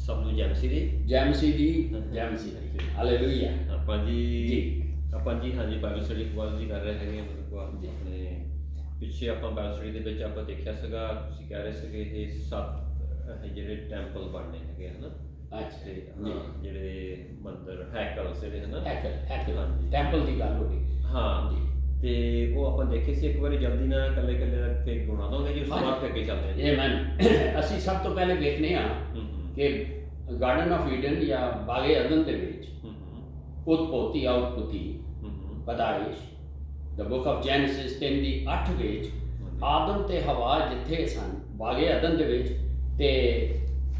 ਸਭ ਨੂੰ ਜੈ ਮਸੀਹ ਦੀ। ਜੈ ਮਸੀਹ ਦੀ, ਜੈ ਮਸੀਹ ਦੀ, ਹਾਲੇਲੂਇਆ। ਆਪਾਂ ਜੀ ਜੀ ਬਾਈਬਲ ਸਟੱਡੀ ਅਖਬਾਰ ਦੀ ਕਰ ਰਹੇ ਹੈਗੇ ਮਤਲਬ ਜੀ। ਆਪਣੇ ਪਿੱਛੇ ਆਪਾਂ ਬਾਈਬਲ ਸਟੱਡੀ ਦੇ ਵਿੱਚ ਆਪਾਂ ਦੇਖਿਆ ਸੀਗਾ, ਤੁਸੀਂ ਕਹਿ ਰਹੇ ਸੀਗੇ ਇਹ 7 ਜਿਹੜੇ ਟੈਂਪਲ ਬਣਨੇ ਹੈਗੇ ਹਨਾ। ਅੱਛਾ ਤੇ ਜੀ, ਜਿਹੜੇ ਮੰਦਰ ਹੈਕਲ ਜਿਹੜੇ ਹਨਾ, ਹੈਕਲ ਹਾਂਜੀ ਟੈਂਪਲ ਦੀ ਗੱਲ ਹੋ ਰਹੀ। ਹਾਂ ਜੀ। ਤੇ ਉਹ ਆਪਾਂ ਦੇਖੇ ਸੀ ਇੱਕ ਵਾਰੀ, ਜਲਦੀ ਨਾਲ ਇਕੱਲੇ ਦਾ ਫਿਰ ਗੁਣਾ ਦੋਗੇ ਜੀ, ਉਸ ਤੋਂ ਬਾਅਦ ਫਿਰ ਅੱਗੇ ਚੱਲਦੇ ਹਾਂ। ਇਹ ਮੈਂ ਅਸੀਂ ਸਭ ਤੋਂ ਪਹਿਲੇ ਵੇਖਦੇ ਹਾਂ ਕਿ ਗਾਰਡਨ ਆਫ ਈਡਨ ਜਾਂ ਬਾਗੇ ਅਦਨ ਦੇ ਵਿੱਚ ਉਤਪਤੀ ਆਉਟਪੁੱਤੀ ਪੈਦਾਇਸ਼ ਦ ਬੁੱਕ ਆਫ ਜੈਨਸਿਸ 3 ਦੀ 8 ਵਿੱਚ ਆਦਮ ਤੇ ਹਵਾ ਜਿੱਥੇ ਸਨ ਬਾਗੇ ਅਦਨ ਦੇ ਵਿੱਚ, ਤੇ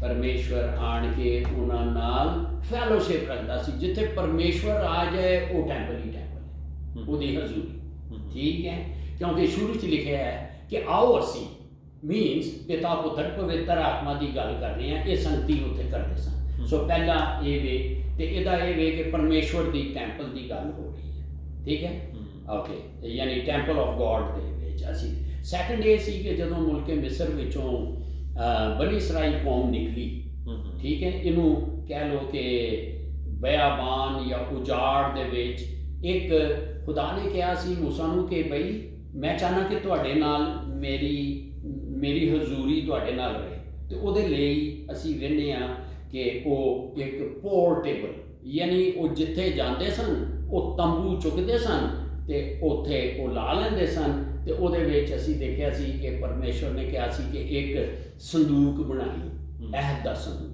ਪਰਮੇਸ਼ਵਰ ਆਣ ਕੇ ਉਹਨਾਂ ਨਾਲ ਫੈਲੋਸ਼ਿਪ ਰੱਖਦਾ ਸੀ। ਜਿੱਥੇ ਪਰਮੇਸ਼ਵਰ ਆ ਜਾਏ ਉਹ ਟੈਂਪਲ ਹੀ ਟੈਂਪਲ ਹੈ, ਉਹਦੀ ਹਜ਼ੂਰੀ। ਠੀਕ ਹੈ, ਕਿਉਂਕਿ ਸ਼ੁਰੂ 'ਚ ਲਿਖਿਆ ਹੈ ਕਿ ਆਓ ਅਸੀਂ ਮੀਨਸ ਪਿਤਾ ਪੁੱਤਰ ਪਵਿੱਤਰ ਆਤਮਾ ਦੀ ਗੱਲ ਕਰ ਰਹੇ ਹਾਂ। ਇਹ ਸੰਗਤੀ ਉੱਥੇ ਕਰਦੇ ਸਨ। ਸੋ ਪਹਿਲਾ ਇਹ ਵੇ, ਤੇ ਇਹਦਾ ਇਹ ਵੇ ਕਿ ਪਰਮੇਸ਼ਵਰ ਦੀ ਟੈਂਪਲ ਦੀ ਗੱਲ ਹੋ ਰਹੀ ਹੈ। ਠੀਕ ਹੈ, ਓਕੇ, ਯਾਨੀ ਟੈਂਪਲ ਆਫ ਗੋਡ ਦੇ ਵਿੱਚ ਅਸੀਂ। ਸੈਕੰਡ ਇਹ ਸੀ ਕਿ ਜਦੋਂ ਮੁਲਕੇ ਮਿਸਰ ਵਿੱਚੋਂ ਬਨੀ ਇਸਰਾਈਲ ਕੌਮ ਨਿਕਲੀ, ਠੀਕ ਹੈ, ਇਹਨੂੰ ਕਹਿ ਲਓ ਕਿ ਬਿਆਬਾਨ ਜਾਂ ਉਜਾੜ ਦੇ ਵਿੱਚ ਇੱਕ ਖੁਦਾ ਨੇ ਕਿਹਾ ਸੀ ਮੂਸਾ ਨੂੰ ਕਿ ਬਈ ਮੈਂ ਚਾਹੁੰਦਾ ਕਿ ਤੁਹਾਡੇ ਨਾਲ ਮੇਰੀ ਹਜ਼ੂਰੀ ਤੁਹਾਡੇ ਨਾਲ ਰਹੇ। ਤੇ ਉਹਦੇ ਲਈ ਅਸੀਂ ਵੇਖਦੇ ਹਾਂ ਕਿ ਉਹ ਇੱਕ ਪੋਰਟੇਬਲ, ਯਾਨੀ ਉਹ ਜਿੱਥੇ ਜਾਂਦੇ ਸਨ ਉਹ ਤੰਬੂ ਚੁੱਕਦੇ ਸਨ ਤੇ ਉੱਥੇ ਉਹ ਲਾ ਲੈਂਦੇ ਸਨ। ਤੇ ਉਹਦੇ ਵਿੱਚ ਅਸੀਂ ਦੇਖਿਆ ਸੀ ਕਿ ਪਰਮੇਸ਼ਵਰ ਨੇ ਕਿਹਾ ਸੀ ਕਿ ਇੱਕ ਸੰਦੂਕ ਬਣਾਈ, ਅਹਿਦ ਦਾ ਸੰਦੂਕ,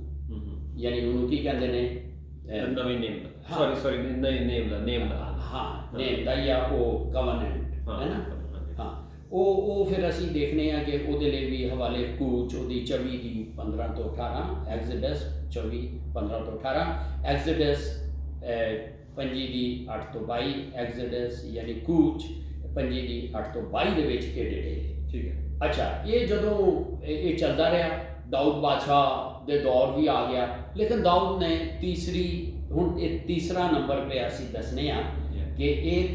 ਯਾਨੀ ਉਹਨੂੰ ਕੀ ਕਹਿੰਦੇ ਨੇ, ਨਵੀਂ ਨੇਮ ਦਾ ਜਾਂ ਉਹ ਕਵਨੈਂਟ ਹੈ ਨਾ। ਹਾਂ, ਉਹ ਫਿਰ ਅਸੀਂ ਦੇਖਦੇ ਹਾਂ ਕਿ ਉਹਦੇ ਲਈ ਵੀ ਹਵਾਲੇ ਕੂਚ ਉਹਦੀ 24 ਦੀ 15 ਤੋਂ 18, ਐਗਜ਼ੋਡਸ 24 15 ਤੋਂ 18, ਐਗਜ਼ੋਡਸ 25 ਦੀ 8 ਤੋਂ 22, ਐਗਜ਼ੋਡਸ ਯਾਨੀ ਕੂਚ 25 ਦੀ 8 ਤੋਂ 22 ਦੇ ਵਿੱਚ ਇਹ ਡਿਟੇਲ। ਠੀਕ ਹੈ। ਅੱਛਾ, ਇਹ ਜਦੋਂ ਇਹ ਚੱਲਦਾ ਰਿਹਾ, ਦਾਊਦ ਬਾਦਸ਼ਾਹ ਦੇ ਦੌਰ ਵੀ ਆ ਗਿਆ, ਲੇਕਿਨ ਦਾਊਦ ਨੇ ਹੁਣ ਇਹ ਤੀਸਰਾ ਨੰਬਰ 'ਤੇ ਅਸੀਂ ਦੱਸਨੇ ਆ ਕਿ ਇਹ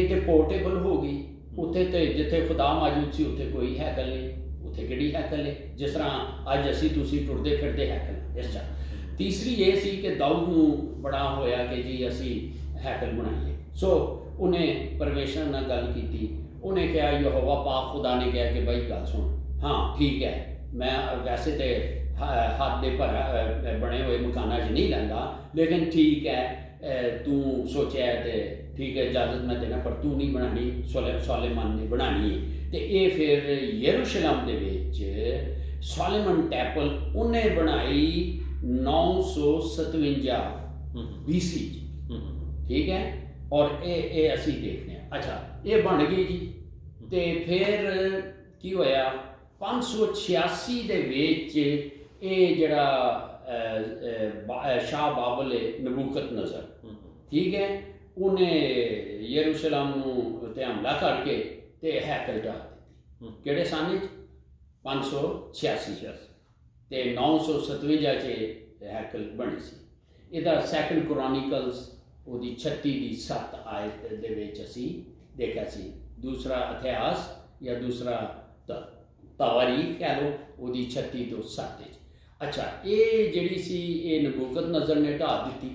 ਤੇ ਪੋਰਟੇਬਲ ਹੋ ਗਈ। ਉੱਥੇ ਤੇ ਜਿੱਥੇ ਖੁਦਾ ਮੌਜੂਦ ਸੀ ਉੱਥੇ ਕੋਈ ਹੈਕਲ ਨਹੀਂ, ਉੱਥੇ ਕਿਹੜੀ ਹੈਕਲ ਹੈ, ਜਿਸ ਤਰ੍ਹਾਂ ਅੱਜ ਅਸੀਂ ਤੁਸੀਂ ਟੁਰਦੇ ਫਿਰਦੇ ਹੈਕਲ। ਇਸ ਤਰ੍ਹਾਂ ਤੀਸਰੀ ਇਹ ਸੀ ਕਿ ਦਾਊਦ ਨੂੰ ਬੜਾ ਹੋਇਆ ਕਿ ਜੀ ਅਸੀਂ ਹੈਕਲ ਬਣਾਈਏ। ਸੋ ਉਹਨੇ ਪਰਮੇਸ਼ਰ ਨਾਲ ਗੱਲ ਕੀਤੀ। ਉਹਨੇ ਕਿਹਾ ਯਹੋਵਾ ਪਾਕ ਖੁਦਾ ਨੇ ਕਿਹਾ ਕਿ ਬਾਈ ਗੱਲ ਸੁਣ, ਹਾਂ ਠੀਕ ਹੈ, ਮੈਂ ਵੈਸੇ ਤੇ ਹੱਥ ਦੇ ਬਣੇ ਹੋਏ ਮਕਾਨਾਂ 'ਚ ਨਹੀਂ ਲੈਂਦਾ, ਲੇਕਿਨ ਠੀਕ ਹੈ ਤੂੰ ਸੋਚਿਆ ਤੇ ਠੀਕ ਹੈ, ਇਜਾਜ਼ਤ ਮੈਂ ਦੇਣਾ, ਪਰ ਤੂੰ ਨਹੀਂ ਬਣਾਉਣੀ, ਸੋਲੇਮਨ ਨੇ ਬਣਾਉਣੀ ਹੈ। ਤੇ ਇਹ ਫਿਰ ਯਰੂਸ਼ਲਮ ਦੇ ਵਿੱਚ ਸੋਲੇਮਨ ਟੈਂਪਲ ਉਹਨੇ ਬਣਾਈ 957 BC। ਠੀਕ ਹੈ, ਔਰ ਇਹ ਅਸੀਂ ਦੇਖਦੇ ਹਾਂ। ਅੱਛਾ, ਇਹ ਬਣ ਗਈ ਜੀ। ਤੇ ਫਿਰ ਕੀ ਹੋਇਆ, 586 ਦੇ ਵਿੱਚ ਇਹ ਜਿਹੜਾ ਸ਼ਾਹ ਬਾਬਲ ਨਬੂਕਤ ਨਜ਼ਰ, ਠੀਕ ਹੈ, ਉਹਨੇ ਯਰੂਸ਼ਲਮ ਨੂੰ ਤੇ ਹਮਲਾ ਕਰਕੇ ਤੇ ਹੈਕਲ ਢਾਹ ਦਿੱਤੀ। ਕਿਹੜੇ ਸਾਲ ਵਿੱਚ? 586 ਤੇ 957 'ਚ ਹੈਕਲ ਬਣੀ ਸੀ। ਇਹਦਾ ਸੈਕੰਡ ਕ੍ਰੋਨਿਕਲਸ ਉਹਦੀ 36 ਦੀ 7 ਆਇਤ ਦੇ ਵਿੱਚ ਅਸੀਂ ਦੇਖਿਆ ਸੀ। ਦੂਸਰਾ ਇਤਿਹਾਸ ਜਾਂ ਦੂਸਰਾ ਤਵਾਰੀਖ ਕਹਿ ਲਓ, ਉਹਦੀ 36 ਤੋਂ 7 ਵਿੱਚ। ਅੱਛਾ, ਇਹ ਜਿਹੜੀ ਸੀ ਇਹ ਨਬੂਕਤ ਨਜ਼ਰ ਨੇ ਢਾਹ ਦਿੱਤੀ।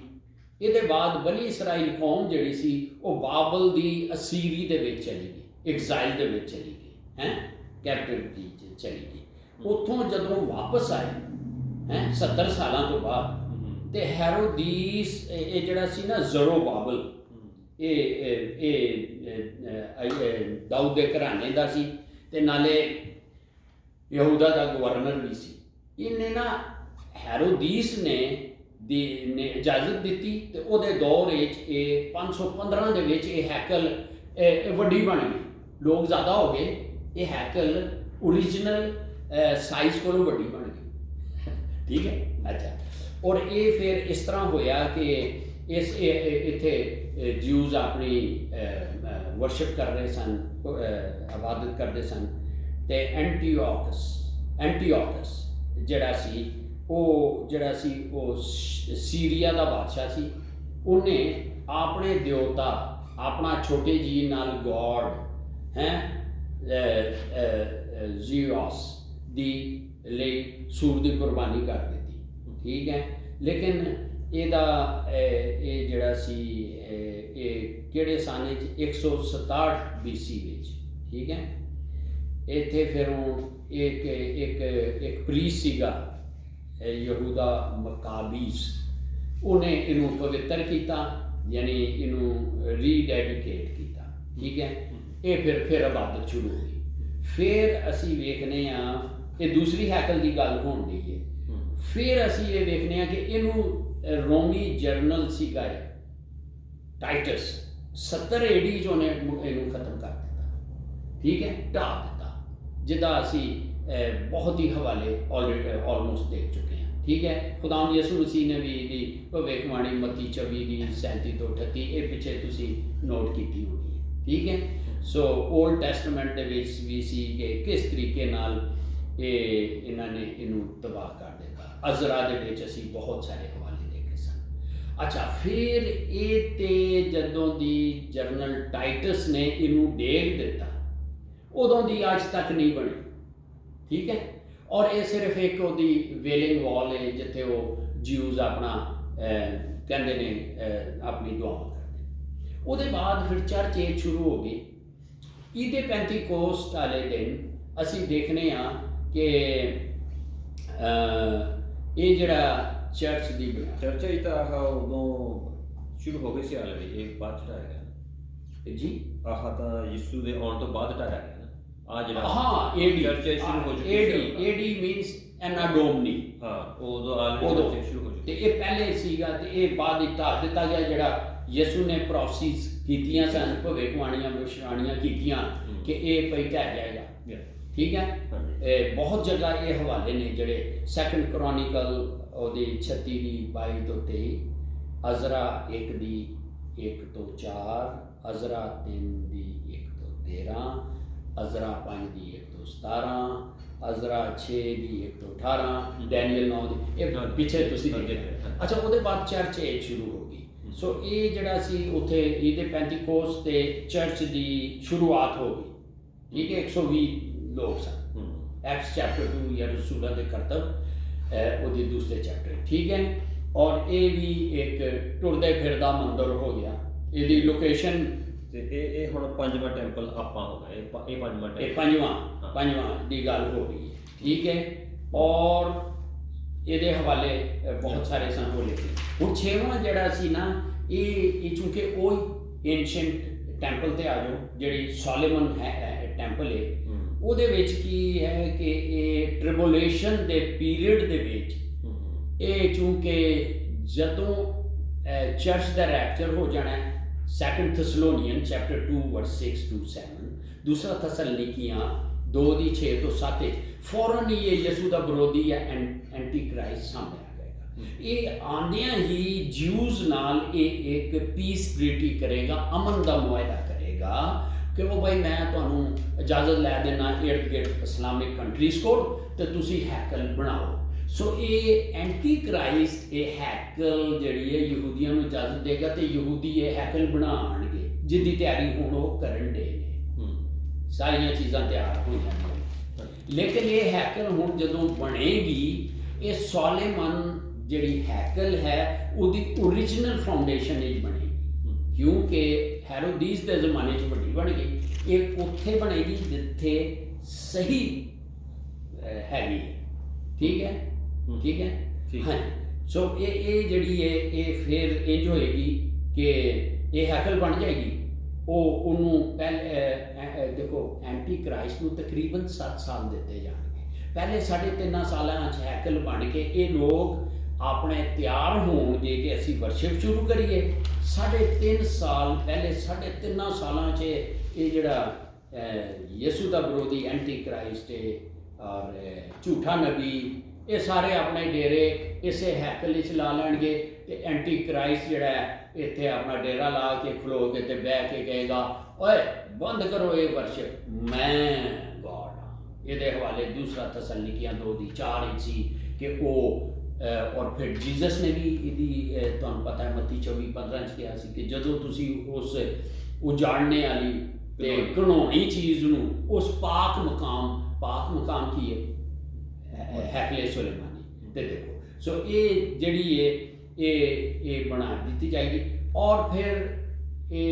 ਇਹਦੇ ਬਾਅਦ ਬਨੀ ਇਸਰਾਈਲ ਕੌਮ ਜਿਹੜੀ ਸੀ ਉਹ ਬਾਬਲ ਦੀ ਅਸੀਰੀ ਦੇ ਵਿੱਚ ਚਲੀ ਗਈ, ਐਗਜ਼ਾਈਲ ਦੇ ਵਿੱਚ ਚਲੀ ਗਈ, ਕੈਪਟਿਵਿਟੀ 'ਚ ਚਲੀ ਗਈ। ਉੱਥੋਂ ਜਦੋਂ ਵਾਪਸ ਆਏ 70 ਸਾਲਾਂ ਤੋਂ ਬਾਅਦ, ਤੇ ਹੈਰੋਦੀਸ ਇਹ ਜਿਹੜਾ ਸੀ ਨਾ ਜ਼ਰੋਬਾਬਲ, ਇਹ ਦਾਊਦ ਦੇ ਘਰਾਣੇ ਦਾ ਸੀ ਤੇ ਨਾਲੇ ਯਹੂਦਾ ਦਾ ਗਵਰਨਰ ਵੀ ਸੀ। ਇਹਨੇ ਨਾ ਹੈਰੋਦੀਸ ਨੇ ਇਜਾਜ਼ਤ ਦਿੱਤੀ ਤੇ ਉਹਦੇ ਦੌਰ ਵਿੱਚ ਇਹ 515 ਦੇ ਵਿੱਚ ਇਹ ਹੈਕਲ ਵੱਡੀ ਬਣ ਗਈ। ਲੋਕ ਜ਼ਿਆਦਾ ਹੋ ਗਏ, ਇਹ ਹੈਕਲ ਓਰੀਜਨਲ ਸਾਈਜ਼ ਕੋਲੋਂ ਵੱਡੀ ਬਣ ਗਈ। ਠੀਕ ਹੈ, ਅੱਛਾ। ਔਰ ਇਹ ਫਿਰ ਇਸ ਤਰ੍ਹਾਂ ਹੋਇਆ ਕਿ ਇੱਥੇ ਜਿਊਜ਼ ਆਪਣੀ ਵਰਸ਼ਿਪ ਕਰ ਰਹੇ ਸਨ, ਇਬਾਦਤ ਕਰਦੇ ਸਨ। ਤੇ ਐਂਟੀਓਕਸ ਜਿਹੜਾ ਸੀ ਉਹ ਸੀਰੀਆ ਦਾ ਬਾਦਸ਼ਾਹ ਸੀ। ਉਹਨੇ ਆਪਣੇ ਦੇਵਤਾ, ਆਪਣਾ ਛੋਟੇ ਜੀ ਨਾਲ ਗੋਡ ਜ਼ੀਓਸ ਦੀ ਲਈ ਸੂਰ ਦੀ ਕੁਰਬਾਨੀ ਕਰ ਦਿੱਤੀ, ਠੀਕ ਹੈ। ਲੇਕਿਨ ਇਹਦਾ ਇਹ ਜਿਹੜਾ ਸੀ ਇਹ ਕਿਹੜੇ ਸਾਲ ਵਿੱਚ 167 BC ਵਿੱਚ, ਠੀਕ ਹੈ। ਇੱਥੇ ਫਿਰ ਹੁਣ ਇੱਕ ਪ੍ਰੀਸ ਸੀਗਾ ਯਹੂਦਾ ਮਕਾਬੀਸ, ਉਹਨੇ ਇਹਨੂੰ ਪਵਿੱਤਰ ਕੀਤਾ, ਯਾਨੀ ਇਹਨੂੰ ਰੀਡੈਡੀਕੇਟ ਕੀਤਾ, ਠੀਕ ਹੈ। ਇਹ ਫਿਰ ਇਬਾਦਤ ਸ਼ੁਰੂ ਹੋ ਗਈ। ਫਿਰ ਅਸੀਂ ਵੇਖਦੇ ਹਾਂ, ਇਹ ਦੂਸਰੀ ਹੈਕਲ ਦੀ ਗੱਲ ਹੋਣ ਦੀ ਹੈ। ਫਿਰ ਅਸੀਂ ਇਹ ਵੇਖਦੇ ਹਾਂ ਕਿ ਇਹਨੂੰ ਰੋਮੀ ਜਰਨਲ ਸੀਗਾ ਟਾਈਟਸ 70 AD 'ਚ ਉਹਨੇ ਇਹਨੂੰ ਖਤਮ ਕਰ ਦਿੱਤਾ, ਠੀਕ ਹੈ, ਢਾਹ ਦਿੱਤਾ, ਜਿਹਦਾ ਅਸੀਂ ਬਹੁਤ ਹੀ ਹਵਾਲੇ ਆਲਮੋਸਟ ਦੇਖ ਚੁੱਕੇ ਹਾਂ, ਠੀਕ ਹੈ। ਖੁਦਾਵੰਦ ਯਿਸੂ ਮਸੀਹ ਨੇ ਵੀ ਇਹਦੀ ਭਵਿੱਖਬਾਣੀ ਮੱਤੀ 24 ਦੀ 37 ਤੋਂ 38 ਇਹ ਪਿੱਛੇ ਤੁਸੀਂ ਨੋਟ ਕੀਤੀ ਹੋਣੀ ਹੈ, ਠੀਕ ਹੈ। ਸੋ ਓਲਡ ਟੈਸਟਮੈਂਟ ਦੇ ਵਿੱਚ ਵੀ ਸੀ ਕਿ ਕਿਸ ਤਰੀਕੇ ਨਾਲ ਇਹਨਾਂ ਨੇ ਇਹਨੂੰ ਤਬਾਹ ਕਰ ਦਿੱਤਾ। ਅਜ਼ਰਾ ਦੇ ਵਿੱਚ ਅਸੀਂ ਬਹੁਤ ਸਾਰੇ ਹਵਾਲੇ ਦੇਖੇ ਸਨ। ਅੱਛਾ, ਫਿਰ ਇਹ ਤੇ ਜਦੋਂ ਦੀ ਜਨਰਲ ਟਾਈਟਸ ਨੇ ਇਹਨੂੰ ਡੇਗ ਦਿੱਤਾ, ਉਦੋਂ ਦੀ ਅੱਜ ਤੱਕ ਨਹੀਂ ਬਣੀ, ਠੀਕ ਹੈ। ਔਰ ਇਹ ਸਿਰਫ ਇੱਕ ਉਹਦੀ ਵੇਲਿੰਗ ਵਾਲ ਹੈ ਜਿੱਥੇ ਉਹ ਜਿਊਜ਼ ਆਪਣਾ ਕਹਿੰਦੇ ਨੇ ਆਪਣੀ ਦੁਆਵਾਂ ਕਰਦੇ। ਉਹਦੇ ਬਾਅਦ ਫਿਰ ਚਰਚ ਇਹ ਸ਼ੁਰੂ ਹੋ ਗਈ। ਈਦੇ ਪੈਂਤੀਕੋਸਟ ਵਾਲੇ ਦਿਨ ਅਸੀਂ ਦੇਖਦੇ ਹਾਂ ਕਿ ਇਹ ਜਿਹੜਾ ਚਰਚ ਦੀ ਚਰਚ ਹੀ ਤਾਂ ਉਦੋਂ ਸ਼ੁਰੂ ਹੋ ਗਈ ਸੀ ਆਲਰੇਡੀ, ਇਹ ਬਾਅਦ ਚ ਆਇਆ ਜੀ। ਆਹ ਤਾਂ ਯਿਸੂ ਦੇ ਆਉਣ ਤੋਂ ਬਾਅਦ ਢਾਇਆ ਗਿਆ ਨਾ, ਆ ਜਿਹੜਾ ਹਾਂ ਏਡੀ ਚਰਚ ਸ਼ੁਰੂ ਹੋ ਚੁੱਕੀ ਸੀ। ਏਡੀ ਮੀਨਸ ਐਨਾ ਡੋਮਨੀ, ਹਾਂ ਉਦੋਂ ਆਲਰੇਡੀ ਸ਼ੁਰੂ ਹੋ ਚੁੱਕੀ। ਤੇ ਇਹ ਪਹਿਲੇ ਸੀਗਾ ਤੇ ਇਹ ਬਾਅਦ ਵਿੱਚ ਢਾਹ ਦਿੱਤਾ ਗਿਆ। ਜਿਹੜਾ ਯਿਸੂ ਨੇ ਪ੍ਰੋਫਸੀਜ਼ ਕੀਤੀਆਂ ਸਨ, ਭਵਿੱਖਬਾਣੀਆਂ ਭਵਿੱਖਬਾਣੀਆਂ ਕੀਤੀਆਂ ਕਿ ਇਹ ਪਈ ਢਹਿ ਜਾਏਗਾ, ਠੀਕ ਹੈ। ਬਹੁਤ ਜਗ੍ਹਾ ਇਹ ਹਵਾਲੇ ਨੇ ਜਿਹੜੇ ਸੈਕੰਡ ਕਰੋਨੀਕਲ ਉਹਦੀ 36 ਦੀ 22 ਤੋਂ 23, ਅਜ਼ਰਾ 1 ਦੀ 1 ਤੋਂ 4, ਅਜ਼ਰਾ 3 ਦੀ 1 ਤੋਂ 13, ਅਜ਼ਰਾ 5 ਦੀ 1 ਤੋਂ 17, ਅਜ਼ਰਾ 6 ਦੀ 1 ਤੋਂ 18, ਡੈਨੀਅਲ 9 ਦੀ, ਇਹ ਪਿੱਛੇ ਤੁਸੀਂ ਦੇਖਿਆ। ਅੱਛਾ, ਉਹਦੇ ਬਾਅਦ ਚਰਚ ਇਹ ਸ਼ੁਰੂ ਹੋ ਗਈ। ਸੋ ਇਹ ਜਿਹੜਾ ਸੀ ਉੱਥੇ ਇਹਦੇ ਪੈਂਤੀਕੋਸਟ ਤੇ ਚਰਚ ਦੀ ਸ਼ੁਰੂਆਤ ਹੋ ਗਈ, ਠੀਕ ਹੈ। 120 ਲੋਕ ਸਨ। ਐਕਟਸ ਚੈਪਟਰ 2 ਜਾਂ ਰਸੂਲਾਂ ਦੇ ਕਰਤੱਵ ਉਹਦੀ ਦੂਸਰੇ ਚੈਪਟਰ, ਠੀਕ ਹੈ। ਔਰ ਇਹ ਵੀ ਇੱਕ ਟੁਰਦੇ ਫਿਰਦਾ ਮੰਦਰ ਹੋ ਗਿਆ। ਇਹਦੀ ਲੋਕੇਸ਼ਨ ਤੇ ਇਹ ਹੁਣ 5ਵਾਂ ਟੈਂਪਲ ਆਪਾਂ ਹੋ ਗਿਆ, ਇਹ 5ਵਾਂ ਟੈਂਪਲ, ਇਹ ਪੰਜਵਾਂ ਦੀ ਗੱਲ ਹੋ ਗਈ, ਠੀਕ ਹੈ। ਔਰ ਇਹਦੇ ਹਵਾਲੇ ਬਹੁਤ ਸਾਰੇ ਸਨ ਹੋ ਲਿਖੇ। ਹੁਣ 6ਵਾਂ ਜਿਹੜਾ ਸੀ ਨਾ, ਇਹ ਚੂੰਕਿ ਉਹ ਏਨਸ਼ੀਅੰਟ ਟੈਂਪਲ ਤੇ ਆ ਜਾਓ, ਜਿਹੜੀ ਸੋਲੋਮਨ ਹੈ ਟੈਂਪਲ ਹੈ, ਉਹਦੇ ਵਿੱਚ ਕੀ ਹੈ ਕਿ ਇਹ ਟ੍ਰਿਬੂਲੇਸ਼ਨ ਦੇ ਪੀਰੀਅਡ ਦੇ ਵਿੱਚ ਇਹ ਚੂੰਕਿ ਜਦੋਂ ਚਰਚ ਦਾ ਰੈਪਚਰ ਹੋ ਜਾਣਾ ਹੈ, ਸੈਕੰਡ ਥੈਸਲੋਨੀਅਨ ਚੈਪਟਰ 2 ਵਰਸ 6 to 7, ਦੂਸਰਾ ਥੈਸਲਨੀਕੀਆਂ 2 ਦੀ 6 ਤੋਂ 7 ਫੌਰਨ ਹੀ ਇਹ ਯਿਸੂ ਦਾ ਵਿਰੋਧੀ ਹੈ, ਐਂਟੀ ਕ੍ਰਾਈਸਟ ਸਾਹਮਣੇ ਆ ਜਾਏਗਾ। ਇਹ ਆਉਂਦਿਆਂ ਹੀ ਜਿਊਜ਼ ਨਾਲ ਇਹ ਇੱਕ ਪੀਸ ਟ੍ਰੀਟੀ ਕਰੇਗਾ, ਅਮਨ ਦਾ ਮੁਆਹਦਾ ਕਰੇਗਾ ਕਿ ਉਹ ਭਾਈ ਮੈਂ ਤੁਹਾਨੂੰ ਇਜਾਜ਼ਤ ਲੈ ਦੇਣਾ ਇਰਦ ਗਿਰਦ ਇਸਲਾਮਿਕ ਕੰਟਰੀਜ਼ ਕੋਲ ਤੇ ਤੁਸੀਂ ਹੈਕਲ ਬਣਾਓ। ਸੋ ਇਹ ਐਂਟੀ ਕ੍ਰਾਈਸਟ ਇਹ ਹੈਕਲ ਜਿਹੜੀ ਹੈ ਯਹੂਦੀਆਂ ਨੂੰ ਇਜਾਜ਼ਤ ਦੇਗਾ ਤੇ ਯਹੂਦੀ ਇਹ ਹੈਕਲ ਬਣਾਉਣਗੇ, ਜਿਹਦੀ ਤਿਆਰੀ ਹੁਣ ਉਹ ਕਰਨ ਦੇ ਨੇ। ਸਾਰੀਆਂ ਚੀਜ਼ਾਂ ਤਿਆਰ ਹੋ ਜਾਂਦੀਆਂ, ਲੇਕਿਨ ਇਹ ਹੈਕਲ ਹੁਣ ਜਦੋਂ ਬਣੇਗੀ, ਇਹ ਸੋਲੋਮਨ ਜਿਹੜੀ ਹੈਕਲ ਹੈ ਉਹਦੀ ਓਰੀਜਨਲ ਫਾਊਂਡੇਸ਼ਨ ਵਿੱਚ ਬਣੇਗੀ, ਕਿਉਂਕਿ ਹੈਰੋਦੀਸ ਦੇ ਜ਼ਮਾਨੇ 'ਚ ਵੱਡੀ ਬਣ ਗਈ। ਇਹ ਉੱਥੇ ਬਣੇਗੀ ਜਿੱਥੇ ਸਹੀ ਹੈਗੀ ਹੈ, ਠੀਕ ਹੈ, ਠੀਕ ਹੈ। ਹਾਂਜੀ, ਸੋ ਇਹ ਜਿਹੜੀ ਹੈ ਇਹ ਫਿਰ ਇੰਝ ਹੋਏਗੀ ਕਿ ਇਹ ਹੈਕਲ ਬਣ ਜਾਏਗੀ। ਉਹਨੂੰ ਪਹਿਲੇ ਦੇਖੋ ਐਂਟੀ ਕ੍ਰਾਈਸਟ ਨੂੰ ਤਕਰੀਬਨ 7 ਸਾਲ ਦਿੱਤੇ ਜਾਣਗੇ। ਪਹਿਲੇ 3.5 ਸਾਲਾਂ 'ਚ ਹੈਕਲ ਬਣ ਕੇ ਇਹ ਲੋਕ ਆਪਣੇ ਤਿਆਰ ਹੋਣਗੇ ਕਿ ਅਸੀਂ ਵਰਸ਼ਿਪ ਸ਼ੁਰੂ ਕਰੀਏ। 3.5 ਸਾਲ ਪਹਿਲੇ 3.5 ਸਾਲਾਂ 'ਚ ਇਹ ਜਿਹੜਾ ਯਿਸੂ ਦਾ ਵਿਰੋਧੀ ਐਂਟੀ ਕ੍ਰਾਈਸਟ ਔਰ ਝੂਠਾ ਨਬੀ, ਇਹ ਸਾਰੇ ਆਪਣੇ ਡੇਰੇ ਇਸੇ ਹੈਕਲ ਵਿੱਚ ਲਾ ਲੈਣਗੇ ਤੇ ਐਂਟੀ ਕ੍ਰਾਈਸਟ ਜਿਹੜਾ ਇੱਥੇ ਆਪਣਾ ਡੇਰਾ ਲਾ ਕੇ ਖਲੋ ਕੇ ਤੇ ਬਹਿ ਕੇ ਕਹੇਗਾ, ਓਏ ਬੰਦ ਕਰੋ ਇਹ ਵਰਸ਼ਿਪ, ਮੈਂ ਗॉड ਹਾਂ। ਇਹਦੇ ਹਵਾਲੇ ਦੂਸਰਾ ਥੈਸਲਨੀਕੀਆਂ 2 ਦੀ 4 ਵਿੱਚ ਸੀ ਕਿ ਉਹ ਔਰ ਫਿਰ ਜੀਸਸ ਨੇ ਵੀ ਇਹਦੀ ਤੁਹਾਨੂੰ ਪਤਾ ਹੈ ਮੱਤੀ 24:15 'ਚ ਕਿਹਾ ਸੀ ਕਿ ਜਦੋਂ ਤੁਸੀਂ ਉਸ ਉਜਾੜਨੇ ਵਾਲੀ ਤੇ ਘਿਨਾਉਣੀ ਚੀਜ਼ ਨੂੰ, ਉਸ ਪਾਕ ਮਕਾਮ ਕੀ ਹੈ, हैकले सुलेमानी ते देखो। सो ये जड़ी ये बना दी जाएगी और फिर ये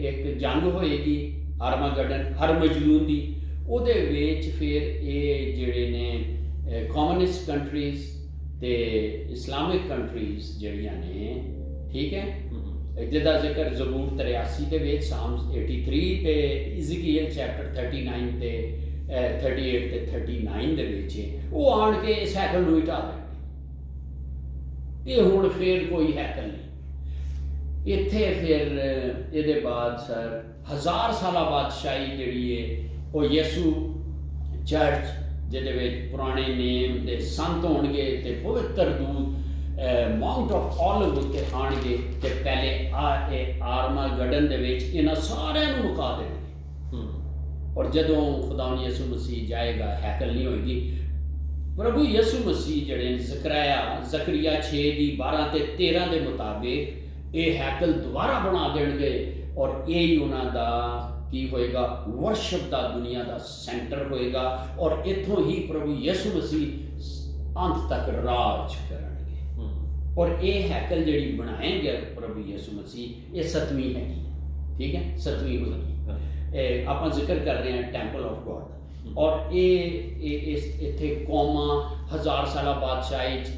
एक जंग होएगी आर्मागेडन हरमजदून दी। ਉਹਦੇ ਵਿੱਚ ਫਿਰ ਇਹ ਜਿਹੜੇ ਨੇ ਕਮਿਊਨਿਸਟ ਕੰਟਰੀਜ਼ ਤੇ ਇਸਲਾਮਿਕ ਕੰਟਰੀਜ਼ ਜਿਹੜੀਆਂ ਨੇ, ਠੀਕ ਹੈ, ਜਿਹਦਾ ਜ਼ਿਕਰ ਜ਼ਬੂਰ 83 ਦੇ ਵਿੱਚ, ਸਾਮਸ 83 ਤੇ ਇਜ਼ਕੀਏਲ ਚੈਪਟਰ 39 ਤੇ 38 ਤੇ 39 ਦੇ ਵਿੱਚ ਉਹ ਆਣ ਕੇ ਇਸ ਹੈਕਲ ਨੂੰ ਢਾਹ ਦੇਣਗੇ। ਇਹ ਹੁਣ ਫਿਰ ਕੋਈ ਹੈਕਲ ਨਹੀਂ ਇੱਥੇ। ਫਿਰ ਇਹਦੇ ਬਾਅਦ ਸਰ 1000 ਸਾਲਾ ਬਾਦਸ਼ਾਹੀ ਜਿਹੜੀ ਹੈ ਉਹ ਯਿਸੂ ਚਰਚ, ਜਿਹਦੇ ਵਿੱਚ ਪੁਰਾਣੇ ਨੇਮ ਦੇ ਸੰਤ ਹੋਣਗੇ ਤੇ ਪਵਿੱਤਰ ਦੂਤ ਮਾਊਂਟ ਆਫ ਓਲਿਵ ਉੱਤੇ ਆਣਗੇ ਤੇ ਪਹਿਲੇ ਇਹ ਆਰਮਾਗੇਡਨ ਦੇ ਵਿੱਚ ਇਹਨਾਂ ਸਾਰਿਆਂ ਨੂੰ ਮੁਕਾ ਦੇਣਗੇ। ਔਰ ਜਦੋਂ ਖੁਦਾ ਯਿਸੂ ਮਸੀਹ ਜਾਏਗਾ ਹੈਕਲ ਨਹੀਂ ਹੋਏਗੀ। ਪ੍ਰਭੂ ਯਿਸੂ ਮਸੀਹ ਜਿਹੜੇ ਨੇ ਜ਼ਕਰੀਆ 6 ਦੀ 12 ਤੇ 13 ਦੇ ਮੁਤਾਬਿਕ ਇਹ ਹੈਕਲ ਦੁਬਾਰਾ ਬਣਾ ਦੇਣਗੇ ਔਰ ਇਹ ਹੀ ਉਹਨਾਂ ਦਾ ਕੀ ਹੋਏਗਾ, ਵਰਸ਼ਿਪ ਦਾ ਦੁਨੀਆ ਦਾ ਸੈਂਟਰ ਹੋਏਗਾ ਔਰ ਇੱਥੋਂ ਹੀ ਪ੍ਰਭੂ ਯਿਸੂ ਮਸੀਹ ਅੰਤ ਤੱਕ ਰਾਜ ਕਰਨਗੇ। ਔਰ ਇਹ ਹੈਕਲ ਜਿਹੜੀ ਬਣਾਏਗੇ ਪ੍ਰਭੂ ਯਿਸੂ ਮਸੀਹ, ਇਹ 7ਵੀਂ ਹੈਗੀ, ਠੀਕ ਹੈ, 7ਵੀਂ ਹੋਏਗੀ। ਆਪਾਂ ਜ਼ਿਕਰ ਕਰ ਰਹੇ ਹਾਂ ਟੈਂਪਲ ਆਫ ਗੋਡ ਦਾ। ਔਰ ਇਹ ਇੱਥੇ ਕੌਮਾਂ 1000 ਸਾਲਾ ਬਾਦਸ਼ਾਹੀ 'ਚ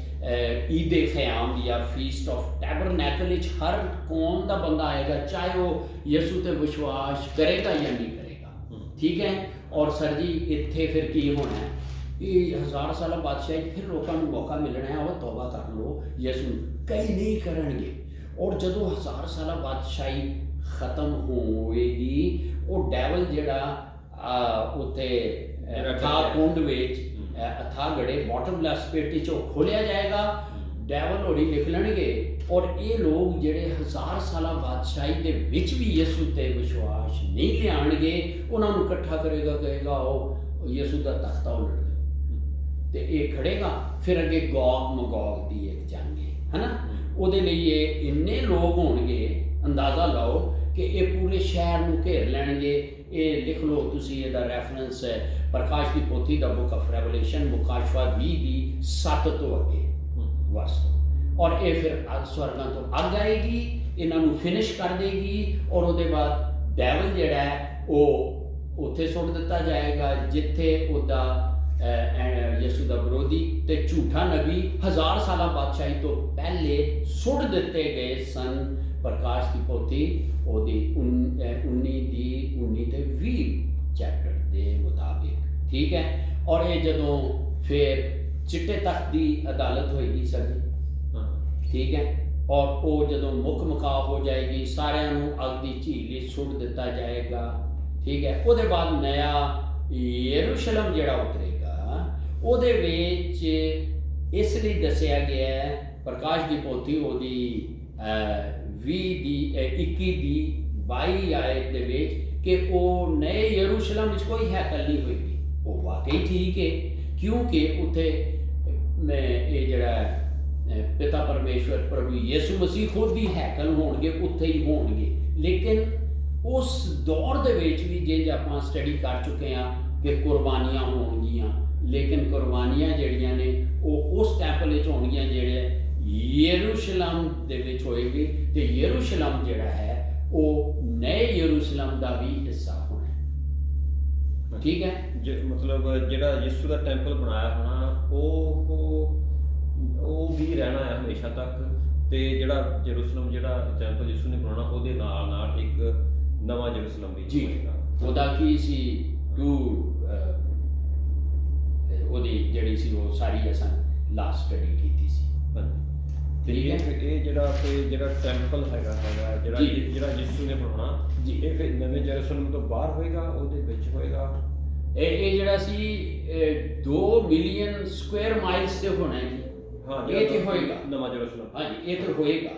ਈਦ ਖ਼ਿਆਮ ਜਾਂ ਫੀਸਟ ਆਫ ਟੈਬਰਨੈਕਲ ਵਿੱਚ ਹਰ ਕੌਮ ਦਾ ਬੰਦਾ ਆਏਗਾ, ਚਾਹੇ ਉਹ ਯਿਸੂ ਤੇ ਵਿਸ਼ਵਾਸ ਕਰੇਗਾ ਜਾਂ ਨਹੀਂ ਕਰੇਗਾ, ਠੀਕ ਹੈ। ਔਰ ਸਰ ਜੀ ਇੱਥੇ ਫਿਰ ਕੀ ਹੋਣਾ ਹੈ, ਇਹ 1000 ਸਾਲਾ ਬਾਦਸ਼ਾਹੀ ਫਿਰ ਲੋਕਾਂ ਨੂੰ ਮੌਕਾ ਮਿਲਣਾ ਹੈ ਉਹ ਤੌਬਾ ਕਰ ਲਓ ਯਿਸੂ ਨੂੰ, ਕਈ ਨਹੀਂ ਕਰਨਗੇ। ਔਰ ਜਦੋਂ 1000 ਸਾਲਾ ਬਾਦਸ਼ਾਹੀ ਖਤਮ ਹੋਏਗੀ ਉਹ ਡੈਵਲ ਜਿਹੜਾ ਉੱਥੇ ਅਥਾਹ ਕੁੰਡ ਵਿੱਚ ਅਥਾਹ ਗੜੇ ਬਾਟਮਲੈਸ ਪਿਟ 'ਚ ਉਹ ਖੋਲ੍ਹਿਆ ਜਾਏਗਾ, ਡੈਵਲ ਹੋਰੀ ਨਿਕਲਣਗੇ ਔਰ ਇਹ ਲੋਕ ਜਿਹੜੇ 1000 ਸਾਲਾ ਬਾਦਸ਼ਾਹੀ ਦੇ ਵਿੱਚ ਵੀ ਯਿਸੂ ਤੇ ਵਿਸ਼ਵਾਸ ਨਹੀਂ ਲਿਆਣਗੇ ਉਹਨਾਂ ਨੂੰ ਇਕੱਠਾ ਕਰੇਗਾ, ਕਹੇਗਾ ਉਹ ਯਿਸੂ ਦਾ ਤਖਤਾ ਉਲਟ ਦਿਓ ਤੇ ਇਹ ਖੜੇਗਾ। ਫਿਰ ਅੱਗੇ ਗੋਗ ਮਗੋਗ ਦੀ ਇੱਕ ਜੰਗ ਹੈ ਨਾ, ਉਹਦੇ ਲਈ ਇਹ ਇੰਨੇ ਲੋਕ ਹੋਣਗੇ, ਅੰਦਾਜ਼ਾ ਲਾਓ ਕਿ ਇਹ ਪੂਰੇ ਸ਼ਹਿਰ ਨੂੰ ਘੇਰ ਲੈਣਗੇ। ਇਹ ਲਿਖ ਲਓ ਤੁਸੀਂ, ਇਹਦਾ ਰੈਫਰੈਂਸ ਹੈ ਪ੍ਰਕਾਸ਼ ਦੀ ਪੋਥੀ ਦਾ ਬੁੱਕ ਆਫ ਰੈਵਲੇਸ਼ਨ ਮੁਕਾਸ਼ਵਾ 20 ਦੀ 7 ਤੋਂ ਅੱਗੇ ਵਾਸਤਵ। ਔਰ ਇਹ ਫਿਰ ਸਵਰਗਾਂ ਤੋਂ ਅੱਗ ਆਏਗੀ, ਇਹਨਾਂ ਨੂੰ ਫਿਨਿਸ਼ ਕਰ ਦੇਗੀ ਔਰ ਉਹਦੇ ਬਾਅਦ ਡੈਵਲ ਜਿਹੜਾ ਹੈ ਉਹ ਉੱਥੇ ਸੁੱਟ ਦਿੱਤਾ ਜਾਏਗਾ ਜਿੱਥੇ ਉਹਦਾ ਯਿਸੂ ਦਾ ਵਿਰੋਧੀ ਤੇ ਝੂਠਾ ਨਬੀ 1000 ਸਾਲਾ ਬਾਦਸ਼ਾਹੀ ਤੋਂ ਪਹਿਲੇ ਸੁੱਟ ਦਿੱਤੇ ਗਏ ਸਨ। ਪ੍ਰਕਾਸ਼ ਦੀ ਪੋਥੀ ਉਹਦੀ 19 ਤੇ 20 ਚੈਪਟਰ ਦੇ ਮੁਤਾਬਿਕ, ਠੀਕ ਹੈ। ਔਰ ਇਹ ਜਦੋਂ ਫਿਰ ਚਿੱਟੇ ਤਖਤ ਦੀ ਅਦਾਲਤ ਹੋਏਗੀ ਸਰ ਜੀ, ਠੀਕ ਹੈ, ਔਰ ਉਹ ਜਦੋਂ ਮੁੱਖ ਮੁਕਾ ਹੋ ਜਾਏਗੀ ਸਾਰਿਆਂ ਨੂੰ ਅੱਗ ਦੀ ਝੀਲ ਵਿੱਚ ਸੁੱਟ ਦਿੱਤਾ ਜਾਏਗਾ, ਠੀਕ ਹੈ। ਉਹਦੇ ਬਾਅਦ ਨਇਆ ਯਰੂਸ਼ਲਮ ਜਿਹੜਾ ਉਤਰੇਗਾ ਉਹਦੇ ਵਿੱਚ ਇਸ ਲਈ ਦੱਸਿਆ ਗਿਆ ਹੈ ਪ੍ਰਕਾਸ਼ ਦੀ ਪੋਥੀ ਉਹਦੀ 21 ਦੀ 22 ਆਇਤ ਦੇ ਵਿੱਚ ਕਿ ਉਹ ਨਏ ਯਰੂਸ਼ਲਮ ਵਿੱਚ ਕੋਈ ਹੈਕਲ ਨਹੀਂ ਹੋਏਗੀ। ਉਹ ਵਾਕਈ ਠੀਕ ਹੈ ਕਿਉਂਕਿ ਉੱਥੇ ਇਹ ਜਿਹੜਾ ਪਿਤਾ ਪਰਮੇਸ਼ਵਰ ਪ੍ਰਭੂ ਯਿਸੂ ਮਸੀਹ ਖੁਦ ਹੀ ਹੈਕਲ ਹੋਣਗੇ, ਉੱਥੇ ਹੀ ਹੋਣਗੇ। ਲੇਕਿਨ ਉਸ ਦੌਰ ਦੇ ਵਿੱਚ ਵੀ ਜੇ ਆਪਾਂ ਸਟੱਡੀ ਕਰ ਚੁੱਕੇ ਹਾਂ ਕਿ ਕੁਰਬਾਨੀਆਂ ਹੋਣਗੀਆਂ, ਲੇਕਿਨ ਕੁਰਬਾਨੀਆਂ ਜਿਹੜੀਆਂ ਨੇ ਉਹ ਉਸ ਟੈਂਪਲ ਵਿੱਚ ਹੋਣਗੀਆਂ ਜਿਹੜੇ ਯਰੂਸ਼ਲਮ ਦੇ ਵਿੱਚ ਹੋਏਗੀ ਤੇ ਯਰੂਸ਼ਲਮ ਜਿਹੜਾ ਹੈ ਉਹ ਨਏ ਯਰੂਸ਼ਲਮ ਦਾ ਵੀ ਹਿੱਸਾ ਹੋਣਾ ਹੈ, ਠੀਕ ਹੈ। ਮਤਲਬ ਜਿਹੜਾ ਯਿਸੂ ਦਾ ਟੈਂਪਲ ਬਣਾਇਆ ਹੋਣਾ ਉਹ ਵੀ ਰਹਿਣਾ ਹੈ ਹਮੇਸ਼ਾ ਤੱਕ, ਤੇ ਜਿਹੜਾ ਯਰੂਸ਼ਲਮ ਜਿਹੜਾ ਟੈਂਪਲ ਯਿਸੂ ਨੇ ਬਣਾਉਣਾ ਉਹਦੇ ਨਾਲ ਨਾਲ ਇੱਕ ਨਵਾਂ ਯਰੂਸ਼ਲਮ ਵੀ ਹੋਏਗਾ। ਉਹਦਾ ਕੀ ਸੀ ਉਹਦੀ ਜਿਹੜੀ ਸੀ ਉਹ ਸਾਰੀ ਅਸਾਂ ਲਾਸਟ ਸਟੱਡੀ ਕੀਤੀ ਸੀ। ਤੇ ਇਹ ਜਿਹੜਾ ਟੈਂਪਲ ਹੈਗਾ ਜਿਹੜਾ ਯਿਸੂ ਨੇ ਬਣਾਉਣਾ ਜੀ, ਇਹ ਫਿਰ ਨਵੇਂ ਯਰੂਸ਼ਲਮ ਤੋਂ ਬਾਹਰ ਹੋਏਗਾ, ਉਹਦੇ ਵਿੱਚ ਹੋਏਗਾ। ਇਹ ਜਿਹੜਾ ਸੀ 2 ਮਿਲੀਅਨ ਸਕੁਆਇਰ ਮਾਈਲਸ ਤੇ ਹੋਣਾ ਹੈ ਜੀ। ਹਾਂ, ਇਹ ਤੇ ਹੋਏਗਾ ਨਵਾਂ ਯਰੂਸ਼ਲਮ। ਹਾਂਜੀ, ਇਹ ਤਾਂ ਹੋਏਗਾ।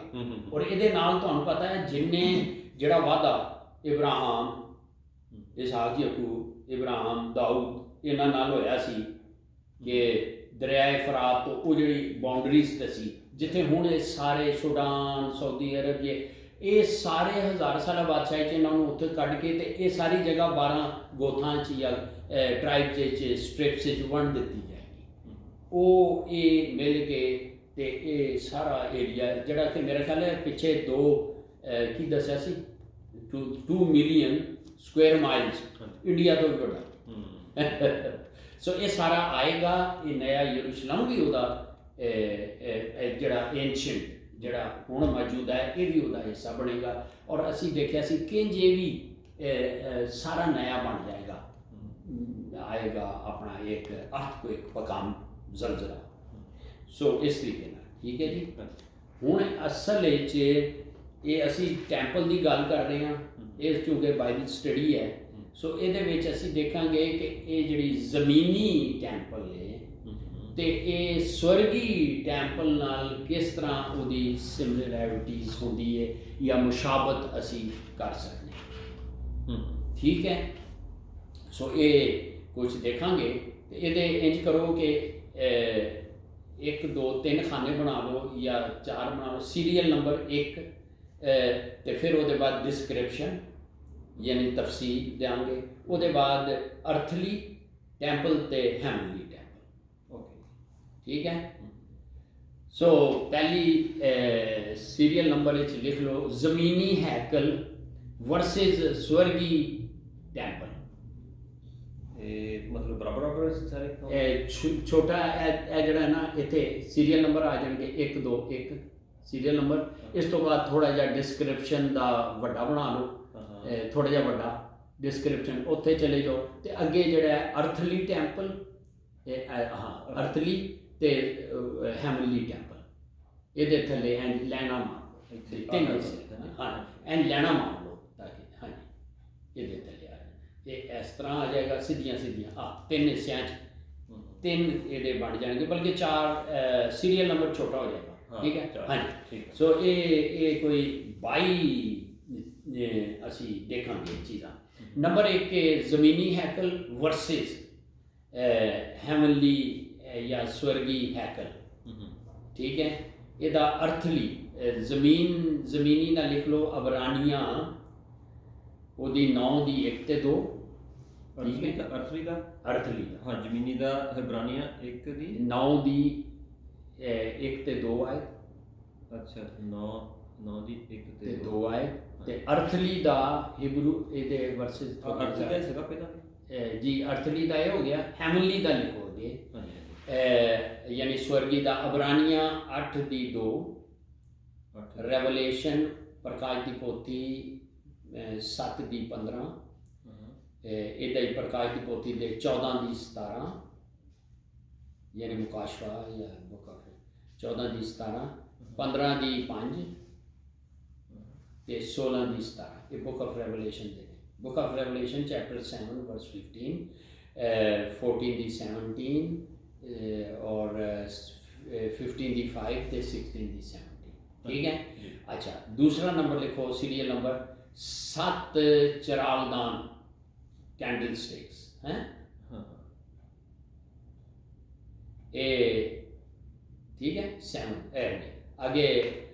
ਔਰ ਇਹਦੇ ਨਾਲ ਤੁਹਾਨੂੰ ਪਤਾ ਹੈ ਜਿੰਨੇ ਜਿਹੜਾ ਵਾਅਦਾ ਇਬਰਾਹਿਮ, ਇਸਾਕ, ਯਾਕੂਬ, ਇਬਰਾਹਿਮ, ਦਾਊਦ ਇਹਨਾਂ ਨਾਲ ਹੋਇਆ ਸੀ ਕਿ ਦਰਿਆਏ ਫਰਾਤ ਤੋਂ ਉਹ ਜਿਹੜੀ ਬਾਉਂਡਰੀਜ਼ ਤੇ ਸੀ ਜਿੱਥੇ ਹੁਣ ਇਹ ਸਾਰੇ ਸੁਡਾਨ, ਸਾਊਦੀ ਅਰਬ ਇਹ ਸਾਰੇ 1000 ਸਾਲਾ ਬਾਦਸ਼ਾਹੀ 'ਚ ਇਹਨਾਂ ਨੂੰ ਉੱਥੇ ਕੱਢ ਕੇ ਤੇ ਇਹ ਸਾਰੀ ਜਗ੍ਹਾ 12 ਗੋਥਾਂ 'ਚ ਜਾਂ ਟਰਾਈਬਸ 'ਚ ਸਟ੍ਰਿਪਸ 'ਚ ਵੰਡ ਦਿੱਤੀ ਜਾਏਗੀ। ਉਹ ਇਹ ਮਿਲ ਕੇ ਤੇ ਇਹ ਸਾਰਾ ਏਰੀਆ ਜਿਹੜਾ ਕਿ ਮੇਰਾ ਖਿਆਲ ਹੈ ਪਿੱਛੇ ਕੀ ਦੱਸਿਆ ਸੀ 2 ਮਿਲੀਅਨ ਸਕੁਅਰ ਮਾਈਲਸ ਇੰਡੀਆ ਤੋਂ ਵੀ ਵੱਡਾ ਸੋ ਇਹ ਸਾਰਾ ਆਏਗਾ। ਇਹ ਨਇਆ ਯਰੂਸ਼ਲਮ ਵੀ ਉਹਦਾ ਜਿਹੜਾ ਐਂਸ਼ੀਅੰਟ ਜਿਹੜਾ ਹੁਣ ਮੌਜੂਦ ਹੈ ਇਹ ਵੀ ਉਹਦਾ ਹਿੱਸਾ ਬਣੇਗਾ। ਔਰ ਅਸੀਂ ਦੇਖਿਆ ਸੀ ਕਿੰਜ ਇਹ ਵੀ ਸਾਰਾ ਨया ਬਣ ਜਾਏਗਾ, ਆਏਗਾ ਆਪਣਾ ਇੱਕ ਅਰਥਕੁਏਕ ਪਕਾਮ ਜ਼ਲਜ਼ਲਾ। ਸੋ ਇਸ ਤਰੀਕੇ ਨਾਲ ਠੀਕ ਹੈ ਜੀ। ਹੁਣ ਅਸਲ ਵਿੱਚ ਇਹ ਅਸੀਂ ਟੈਂਪਲ ਦੀ ਗੱਲ ਕਰ ਰਹੇ ਹਾਂ, ਇਹ ਕਿਉਂਕਿ ਬਾਈਬਲ ਸਟੱਡੀ ਹੈ। ਸੋ ਇਹਦੇ ਵਿੱਚ ਅਸੀਂ ਦੇਖਾਂਗੇ ਕਿ ਇਹ ਜਿਹੜੀ ਜ਼ਮੀਨੀ ਟੈਂਪਲ ਹੈ ਤੇ ਇਹ ਸਵਰਗੀ ਟੈਂਪਲ ਨਾਲ ਕਿਸ ਤਰ੍ਹਾਂ ਉਹਦੀ ਸਿਮਿਲੈਰਿਟੀਜ਼ ਹੁੰਦੀ ਹੈ ਜਾਂ ਮੁਸ਼ਾਬਤ ਅਸੀਂ ਕਰ ਸਕਦੇ ਹਾਂ, ਠੀਕ ਹੈ। ਸੋ ਇਹ ਕੁਝ ਦੇਖਾਂਗੇ ਤੇ ਇਹਦੇ ਇੰਜ ਕਰੋ ਕਿ 1 2 3 ਖਾਨੇ ਬਣਾ ਲਓ ਜਾਂ 4 ਬਣਾ ਲਓ। ਸੀਰੀਅਲ ਨੰਬਰ 1 ਤੇ ਫਿਰ ਉਹਦੇ ਬਾਅਦ ਡਿਸਕ੍ਰਿਪਸ਼ਨ यानी तफसील देंगे, उसके बाद अर्थली टैंपल ते हेमनली टैंपल। ओके ठीक है। सो पहली सीरियल नंबर लिख लो ज़मीनी हैकल वर्सेस स्वर्गी टैंपल। मतलब बराबर सारे छोटा जड़ा ना इतने सीरियल नंबर आ जाएंगे 1 2 1 सीरियल नंबर। इस तो बाद थोड़ा जिहा डिस्क्रिप्शन का वड्डा बना लो, थोड़ा जिहा वड्डा डिस्क्रिप्शन उत्थे चले जाओ तो अगे जिहड़ा अर्थली टैंपल अर्थली ते हेमनली टैंपल ये थले एंड लैना मार तीन हाँ एंड लैना मार लो ताकि हाँ जी ये थले आ जाए। ये इस तरह आ जाएगा सीधियाँ सीधियाँ हाँ 3 हिस्सों 3 ये बन जाएंगे, बल्कि 4 सीरियल नंबर छोटा हो जाएगा। ठीक है हाँ जी। सो ये कोई 22 असी देखेंगे चीज़ा। नंबर 1 के ज़मीनी हैकल वर्सेस हेमनली या स्वर्गी हैकल। ठीक है। इदा अर्थली ज़मीनी ना लिख लो अबरानियाँ ओदी 9 दी 1 ते 2। अर्थली का हाँ ज़मीनी का अबरानियाँ 1 दी 9 दी 1 ते 2 आए। अच्छा 9 दी 1 ते 2 आए ते अर्थली दा हिब्रू ਇਹਦੇ वर्सेस अर्थली का इसका पहला जी अर्थली दा ये हो गया। हेमनली दा लिखोगे यानी स्वर्गी दा अबरानियाँ 8 दी 2 रेवलेशन प्रकाश दी पोथी 7 दी 15 ਇਹਦਾ ਹੀ प्रकाश दी पोथी दे 14 दी 17 यानी मुकाशवा या बुक ऑफ 14 दी 17 15 दी 5 ते 16 दी 17 ये book of Revelation the book of Revelation chapter 7 verse 15 14 दी 17 और 15 दी 5 ते 16 दी 17। ठीक है। अच्छा दूसरा नंबर लिखो सीरियल नंबर 7 चिरागदान कैंडल स्टिक्स हैं ए। ठीक है 7 आगे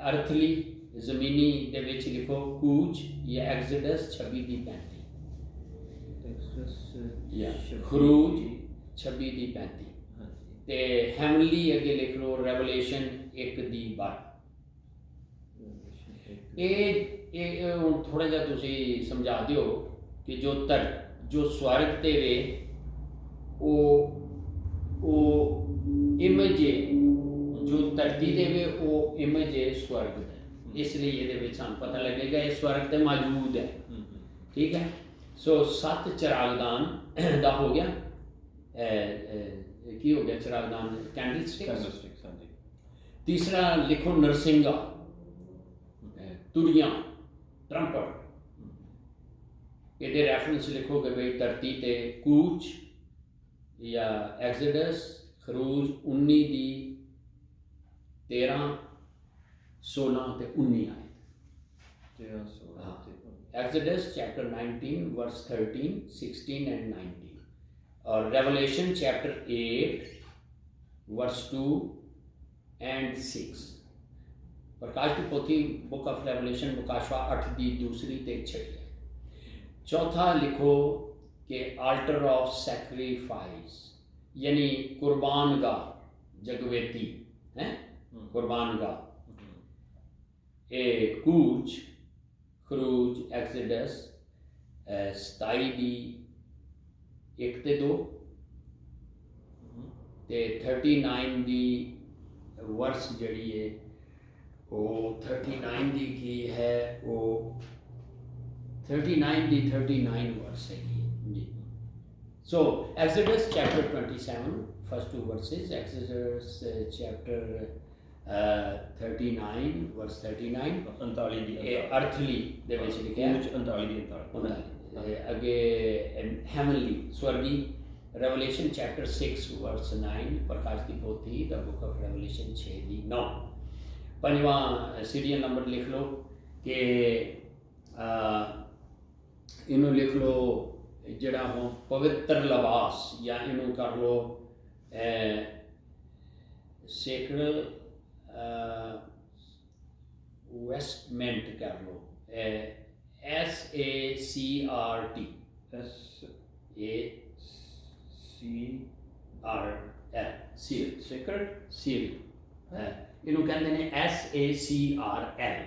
अर्थली ज़मीनी दे विच लिखो कूच या एक्सोडस 26 दी 35 या खरूज 26 दी 35 ते हेमनली अगे लिख लो रेवलेशन 1 दी 12। ये थोड़ा जिहा तुसी समझा दिओ कि जो स्वर्ग ते वे ओ इमेज जो धरती दे वे ओ इमेज है स्वर्ग दा, इसलिए ये सानू पता लगेगा ये स्वर्ग ते मौजूद है। ठीक है। सो 7 चिरागदान दा हो गया की हो गया चिरागदान कैंडल स्टिक्स। तीसरा लिखो नरसिंगा तुड़ियाँ ट्रम्पट। ये रेफरेंस लिखोगे भाई धरती ते कूच या एक्सोडस खरूज 19 दी 13 16 ते 19 आए। एक्सोडस चैप्टर 19 वर्स 13 16 एंड 19 और रेवलेशन चैप्टर 8 वर्स 2 एंड 6। प्रकाश की पोथी बुक ऑफ रेवलेशन मुकाशवा 8 दी 2 ते 6। चौथा लिखो कि आल्टर ऑफ सैक्रिफाइस यानी कुर्बान गाह जगवेती है कुर्बानगाह, ये कूच, खरूज, एक्सोडस 27 दी 1 ते 2 ते 39 दी वर्स जड़ी है वो 39 दी की है वो 39 दी 39 वर्स है जी। So Exodus chapter 27 first 2 verses, Exodus chapter 39 verse 39 39 ਦੀ ਇਹ ਅਰਥਲੀ ਦੇ ਵਿੱਚ ਲਿਖਿਆ ਹੈ 39 ਦੀ 39 ਅੱਗੇ ਹੈਵਨਲੀ ਸਵਰਗੀ Revelation chapter 6 verse 9 Prakash the ਪੋਥੀ the book of Revelation 6 ਦੀ 9 ਪੰਜਵਾਂ ਸੀਰੀਅਲ ਨੰਬਰ ਲਿਖ ਲਓ ਕਿ ਇਹਨੂੰ ਲਿਖ ਲਓ ਜਿਹੜਾ ਹੁਣ ਪਵਿੱਤਰ ਲਿਬਾਸ ਜਾਂ ਇਹਨੂੰ ਕਰ ਲਓ ਸੇਕਰਡ ਵੈਸਟਮੈਂਟ ਕਰ ਲਓ SACRT ਸੀਲ ਸੇਕਰਡ ਸੀਲ ਇਹਨੂੰ ਕਹਿੰਦੇ ਨੇ SACRL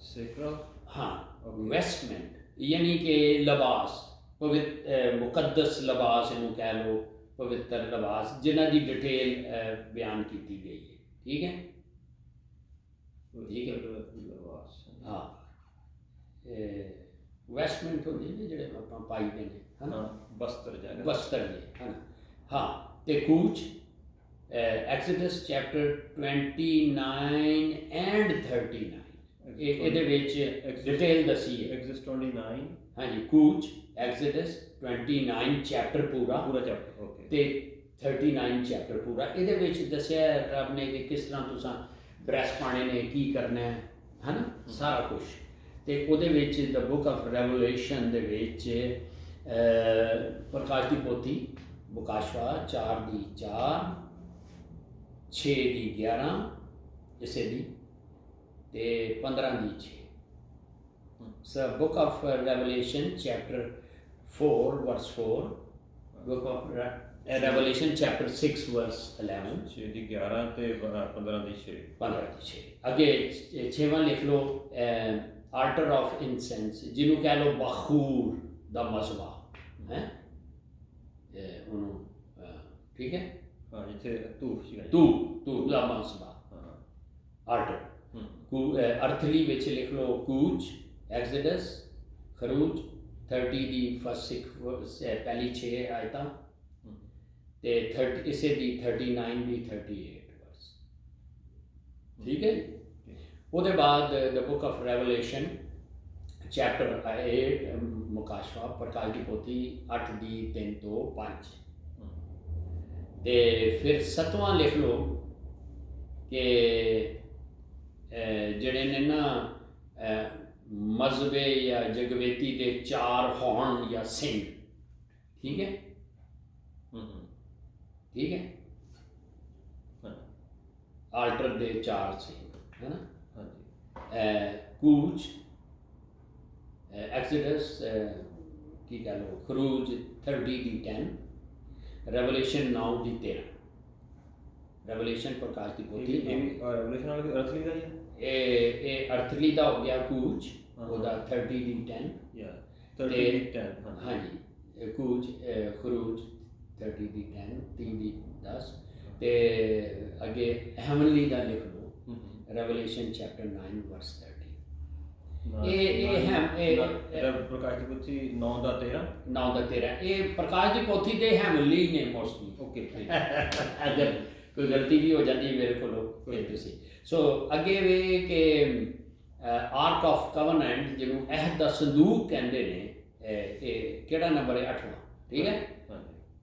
ਸੇਕਰਲ हाँ वेस्टमेंट यानी कि लिबास पवित्र मुकद्दस लिबास इनू कह लो पवित्र लिबास जिन्हां दी डिटेल बयान की गई है। ठीक है ਲਿਬਾਸ हाँ वेस्टमेंट होंदे ने जिहड़े आपां पाईदे ने है ना बस्तर जाएगा बस्तर ने है ना हाँ ते कूच एक्सोडस चैप्टर 29 एंड 39 ਇਹਦੇ ਵਿੱਚ ਡਿਟੇਲ ਦੱਸੀ ਹੈ ਐਕਸੋਡਸ 29 ਹਾਂਜੀ ਕੂਚ ਐਕਸੋਡਸ 29 ਚੈਪਟਰ ਪੂਰਾ ਚੈਪਟਰ ਓਕੇ ਤੇ 39 ਚੈਪਟਰ ਪੂਰਾ ਇਹਦੇ ਵਿੱਚ ਦੱਸਿਆ ਰੱਬ ਨੇ ਕਿ ਕਿਸ ਤਰ੍ਹਾਂ ਤੁਸੀਂ ਡਰੈਸ ਪਾਣੇ ਨੇ ਕੀ ਕਰਨਾ ਹੈ ਨਾ ਸਾਰਾ ਕੁਝ ਤੇ ਉਹਦੇ ਵਿੱਚ ਦ ਬੁੱਕ ਆਫ ਰੈਵਲੇਸ਼ਨ ਦੇ ਵਿੱਚ ਪ੍ਰਕਾਸ਼ ਦੀ ਪੋਥੀ ਮੁਕਾਸ਼ਵਾ 4 ਦੀ 4 6 ਦੀ 11 ਇਸੇ ਦੀ ਤੇ 15 ਦੀ 6 so book of revelation chapter 4 verse 4 book of revelation chapter 6 verse 11 6 ਦੀ 11 ਤੇ 15 ਦੀ 6 ਅੱਗੇ 6ਵਾਂ ਲਿਖ ਲਓ ਆਲਟਰ ਆਫ ਇਨਸੈਂਸ ਜਿਹਨੂੰ ਕਹਿ ਲਓ ਬਖੂਰ ਦਾ ਮਜ਼ਬਾ ਹੈ ਉਹਨੂੰ ਠੀਕ ਹੈ ਹਾਂ ਜਿੱਥੇ ਧੂਪ ਸੀ ਧੂਪ ਦਾ ਮਜ਼ਬਾ ਆਲਟਰ ਅਰਥਲੀ ਵਿੱਚ ਲਿਖ ਲਓ ਕੂਚ ਐਕਸੋਡਸ ਖਰੂਜ 30 ਦੀ ਫਸਟ 6 ਪਹਿਲੀ 6 ਆਇਤਾਂ ਤੇ 30 ਇਸੇ ਦੀ 39 ਦੀ 38 ਵਰਸ ਠੀਕ ਹੈ ਉਹਦੇ ਬਾਅਦ ਦ ਬੁੱਕ ਆਫ ਰੈਵਲੇਸ਼ਨ ਚੈਪਟਰ 8 ਮੁਕਾਸ਼ਵਾ ਪ੍ਰਕਾਸ਼ ਦੀ ਪੋਥੀ 8 ਦੀ 3 ਤੋਂ 5 ਤੇ ਫਿਰ 7ਵਾਂ ਲਿਖ ਲਓ ਕਿ ਜਿਹੜੇ ਨੇ ਨਾ ਮਜ਼ਹਬੇ ਜਾਂ ਜਗਵੇਤੀ ਦੇ 4 ਹੌਰਨ ਜਾਂ ਸਿੰਘ ਠੀਕ ਹੈ ਠੀਕ ਹੈ ਆਲਟਰ ਦੇ 4 ਸਿੰਘ ਹੈ ਨਾ ਕੂਚ ਐਕਸੋਡਸ ਕੀ ਕਹ ਲਓ ਖਰੂਜ 30 ਦੀ 10 ਰੈਵਲੇਸ਼ਨ 9 ਦੀ 13 ਰੈਵਲੇਸ਼ਨ ਪ੍ਰਕਾਸ਼ ਦੀ ਪੋਥੀ ਰੈਵਲੇਸ਼ਨ ਵਾਲੀ ਅਰਥਲੀ ਦਾ ਹੀ ਇਹ ਅਰਥਲੀ ਦਾ ਹੋ ਗਿਆ ਕੂਚ ਉਹਦਾ 30 ਦੀ 10 30 ਦੀ 10 ਹਾਂਜੀ ਕੂਚ ਖਰੂਜ 30 ਦੀ 10 3 ਦੀ 10 ਤੇ ਅੱਗੇ ਹੈਵਨਲੀ ਦਾ ਲਿਖ ਲਓ ਰੈਵਲੇਸ਼ਨ ਚੈਪਟਰ 9 ਵਰਸ 30 ਇਹ ਪ੍ਰਕਾਸ਼ ਦੀ ਪੋਥੀ 9 ਦਾ 13 ਇਹ ਪ੍ਰਕਾਸ਼ ਦੀ ਪੋਥੀ ਦੇ ਹੈਵਨਲੀ ਨੇ ਮੋਸਟਲੀ ਓਕੇ ਅਗਰ ਕੋਈ ਗਲਤੀ ਵੀ ਹੋ ਜਾਂਦੀ ਮੇਰੇ ਕੋਲੋਂ ਕੋਈ ਤੁਸੀਂ ਸੋ ਅੱਗੇ ਵੇ ਕਿ ਆਰਕ ਆਫ ਕਵਨੈਂਟ ਜਿਹਨੂੰ ਅਹਿਦ ਦਾ ਸੰਦੂਕ ਕਹਿੰਦੇ ਨੇ ਇਹ ਕਿਹੜਾ ਨੰਬਰ ਹੈ 8ਵਾਂ ਠੀਕ ਹੈ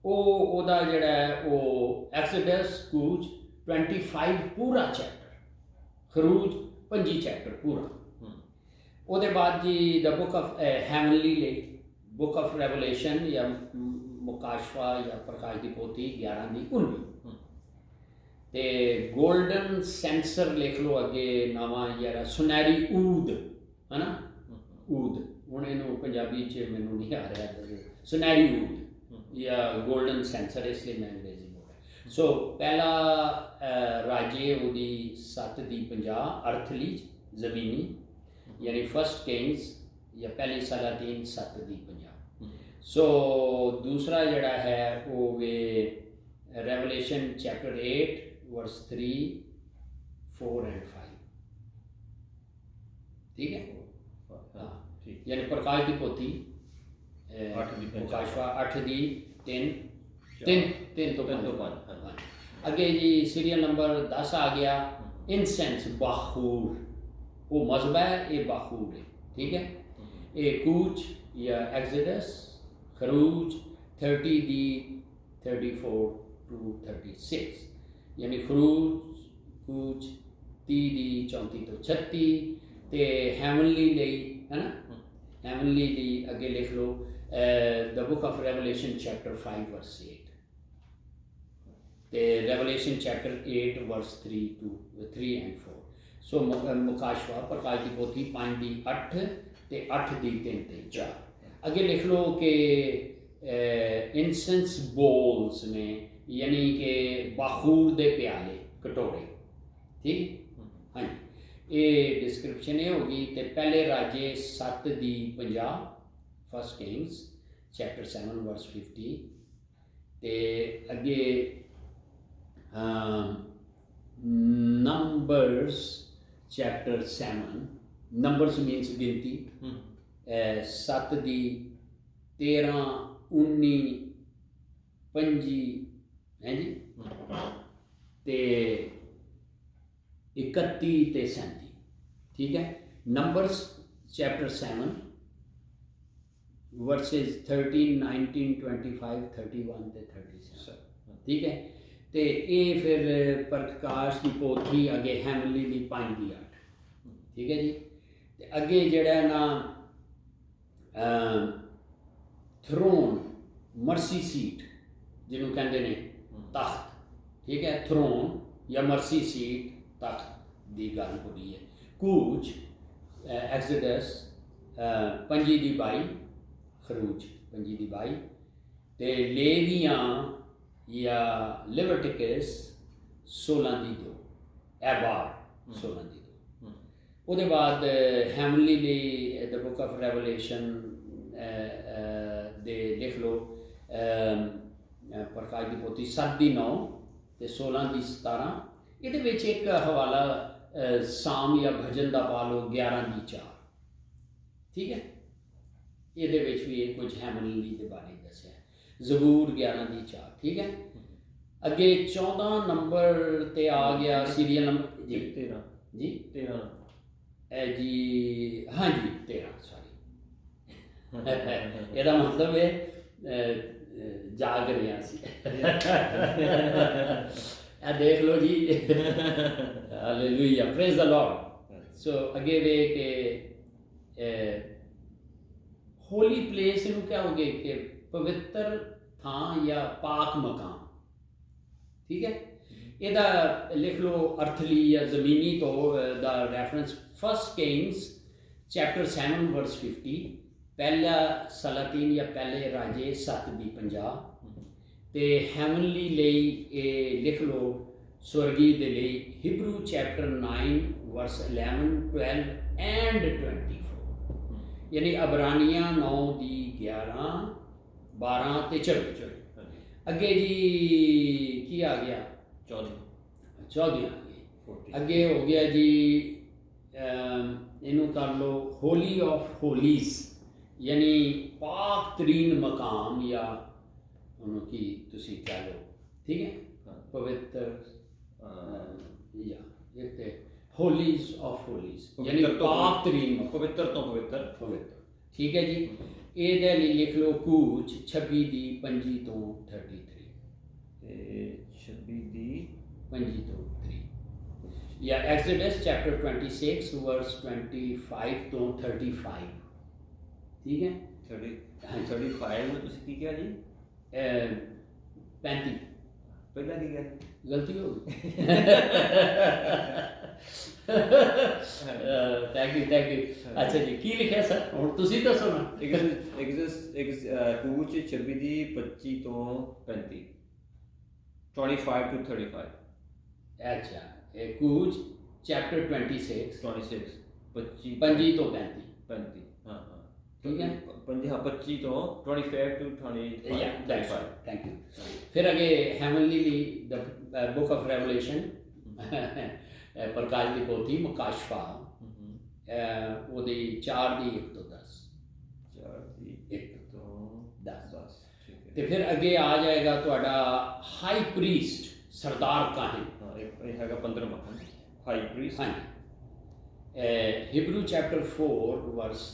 ਉਹਦਾ ਜਿਹੜਾ ਉਹ ਐਕਸੋਡਸ ਕੂਚ 25 ਪੂਰਾ ਚੈਪਟਰ ਖਰੂਜ 25 ਚੈਪਟਰ ਪੂਰਾ ਉਹਦੇ ਬਾਅਦ ਜੀ ਦ ਬੁੱਕ ਆਫ ਹੈਵਨਲੀ ਲਈ ਬੁੱਕ ਆਫ ਰੈਵਲੇਸ਼ਨ ਜਾਂ ਮੁਕਾਸ਼ਵਾ ਜਾਂ ਪ੍ਰਕਾਸ਼ ਦੀ ਪੋਥੀ 11 ਦੀ 19 ਤੇ ਗੋਲਡਨ ਸੈਂਸਰ ਲਿਖ ਲਓ ਅੱਗੇ ਨਵਾਂ ਯਾਰ ਸੁਨਹਿਰੀ ਊਦ ਹੈ ਨਾ ਊਦ ਹੁਣ ਇਹਨੂੰ ਪੰਜਾਬੀ 'ਚ ਮੈਨੂੰ ਨਹੀਂ ਆ ਰਿਹਾ ਸੁਨਹਿਰੀ ਊਦ या गोल्डन सेंसर, इसलिए मैं अंग्रेजी बोल रहा। सो पहला राजे ਉਹਦੀ 7 ਦੀ 50 अर्थलीज ज़मीनी, यानी फर्स्ट किंग्स या पहली सलातीन 7 ਦੀ 50। सो दूसरा जड़ा है वो वे रेवलेशन चैप्टर 8 वर्स 3, 4 एंड 5, ठीक है। हाँ, यानी प्रकाश की पोथी 8 ਦੀ 3 तो 5। अगे जी सीरियल नंबर 10 आ गया इंसेंस बाखूर, वो मजहब है, ये बाखूर है, ठीक है। ये कूच या एक्सोडस, खरूज 30 ਦੀ 34 to 36, यानी खरूज कूच 30 ਦੀ 34 ਤੋਂ 36, ਤੇ ਹੈਵਨਲੀ ਲਈ है ना, ਹੈਵਨਲੀ ਲਈ ਅੱਗੇ ਲਿਖ ਲਓ the book of Revelation chapter 5 verse 8, ਤੇ Revelation chapter 8 verse 3 and 4। So मुकाशवा प्रकाश की पोथी 5 ਦੀ 8 ਤੇ 8 ਦੀ 3 ਤੇ 4। ਅੱਗੇ लिख लो कि इंसेंस बोल्स में, यानी कि बाखूर दे प्याले कटोरे, ठीक। हाँ जी, ये डिस्क्रिप्शन ये होगी। तो पहले राजे 7 ਦੀ 50 फर्स्ट किंग्स चैप्टर 7 वर्स 50, ते अगे नंबर्स चैप्टर 7, नंबर्स मीन्स गिनती, 7 ਦੀ 13, 19, 25 है जी, ते 31 ਤੇ 37, ठीक है। नंबर्स चैप्टर 7 वर्सेस 13, 19, 25, 31 ਤੇ 37, ठीक है। तो ये फिर प्रकाश की पोथी अगे हैमली ਦੀ 5 ਦੀ 8, ठीक है जी। तो अगे जड़ा ना थ्रोन, मर्सी सीट जिन्हों कहते हैं तख्त, ठीक है। थ्रोन या मर्सी सीट, तख्त की गल हो रही है। कूच एक्सोडस 5 ਦੀ 22, खरूज 5 ਦੀ 22, ਤੇ ਲੇਵੀਆਂ या लिविटिकस 16 ਦੀ 2, एबार 16 ਦੀ 2। ਉਹਦੇ बाद ਹੈਮਲੀ ਲਈ द बुक ऑफ रेवलेशन ਦੇ ਲਿਖ ਲਓ ਪ੍ਰਕਾਸ਼ ਦੀ ਪੋਥੀ 7 ਦੀ 9 ਤੇ 16 ਦੀ 17। ਇਹਦੇ ਵਿੱਚ ਇੱਕ ਹਵਾਲਾ ਸਾਮ ਜਾਂ ਭਜਨ ਦਾ ਪਾ ਲਓ 11 ਦੀ 4, ਠੀਕ ਹੈ। ਇਹਦੇ ਵਿੱਚ ਵੀ ਇਹ ਕੁਝ ਹੈਮਲੀ ਦੇ ਬਾਰੇ ਦੱਸਿਆ। ਜ਼ਬੂਰ 11 ਦੀ 4, ठीक है। अगे 14 नंबर ते आ गया सीरियल नंबर जी 13 जी 13 जी, हाँ जी 13, सॉरी ਇਹਦਾ मतलब है जाग रहे हैं ਅਸੀਂ। ਇਹ देख लो जी, हालेलुया, प्रेज द लॉर्ड। सो अगे वे के होली प्लेस ਨੂੰ ਕਹੋਗੇ कि पवित्र थां या पाक मकान, ठीक है। ਇਹਦਾ लिख लो अर्थली या ज़मीनी तो the reference first Kings chapter 7 verse 50, पहला सलातीन या पहले राजे 7 ਦੀ 50, ਤੇ ਹੈਵਨਲੀ ਲਈ ਇਹ ਲਿਖ ਲਓ स्वर्गी ਦੇ ਲਈ हिब्रू चैप्टर 9 वर्स 11, 12 एंड 24, यानी अबरानिया 9 ਦੀ 11, 12 ਤੇ 24। ਅੱਗੇ जी की आ गया 14 आ गई। ਅੱਗੇ ਹੋ ਗਿਆ ਜੀ ਇਹਨੂੰ ਕਰ ਲਓ ਹੋਲੀ ਆਫ ਹੋਲੀਜ਼, यानी पाक तरीन मकाम या ਉਹਨੂੰ ਕੀ ਤੁਸੀਂ ਕਹਿ ਲਓ, ठीक है। पवित्र या एक ते होलीज ऑफ होलीज, यानी पाक तरीन, पवित्र तो पवित्र, ठीक है जी। ਇਹਦੇ ਲਈ ਲਿਖ ਲਓ ਕੂਚ 26 ਦੀ 25 ਤੋਂ 33, ਤੇ 26 ਦੀ 25 ਤੋਂ 3, या एक्सोडस चैप्टर 26 वर्स 25 ਤੋਂ 35, ठीक है। 35 में ਤੁਸੀਂ ਕੀ ਕਿਹਾ ਜੀ? 35 ਪਹਿਲਾਂ ਕੀ ਕਿਹਾ? गलती हो गई। ਥੈਂਕ ਯੂ ਅੱਛਾ ਜੀ, ਕੀ ਲਿਖਿਆ ਸਰ ਹੁਣ ਤੁਸੀਂ ਦੱਸੋ ਨਾ। ਕੂਚ 26 ਦੀ 25 ਤੋਂ 35 25 to 35 ਅੱਛਾ, ਇਹ ਕੂਚ ਚੈਪਟਰ 26 25 25 ਤੋਂ 35 35 ਹਾਂ ਠੀਕ ਹੈ। 25 ਤੋਂ 25 to 25 Yeah, that's right. Thank you. फिर आगे heavenly the book of revelation प्रकाश की पोथी मुकाशफा ਉਹਦੀ 4 ਦੀ 1 ਤੋਂ 10 ਤੇ ਫਿਰ ਅੱਗੇ ਆ ਜਾਏਗਾ ਤੁਹਾਡਾ ਹਾਈ ਪ੍ਰੀਸਟ ਸਰਦਾਰ ਕਾਹਨ। ਹਾਂ ਇਹ ਹੈਗਾ 15ਵਾਂ ਹਾਈ ਪ੍ਰੀਸਟ। ਹਾਂਜੀ, ਹਿਬਰੂ ਚੈਪਟਰ 4 ਵਰਸ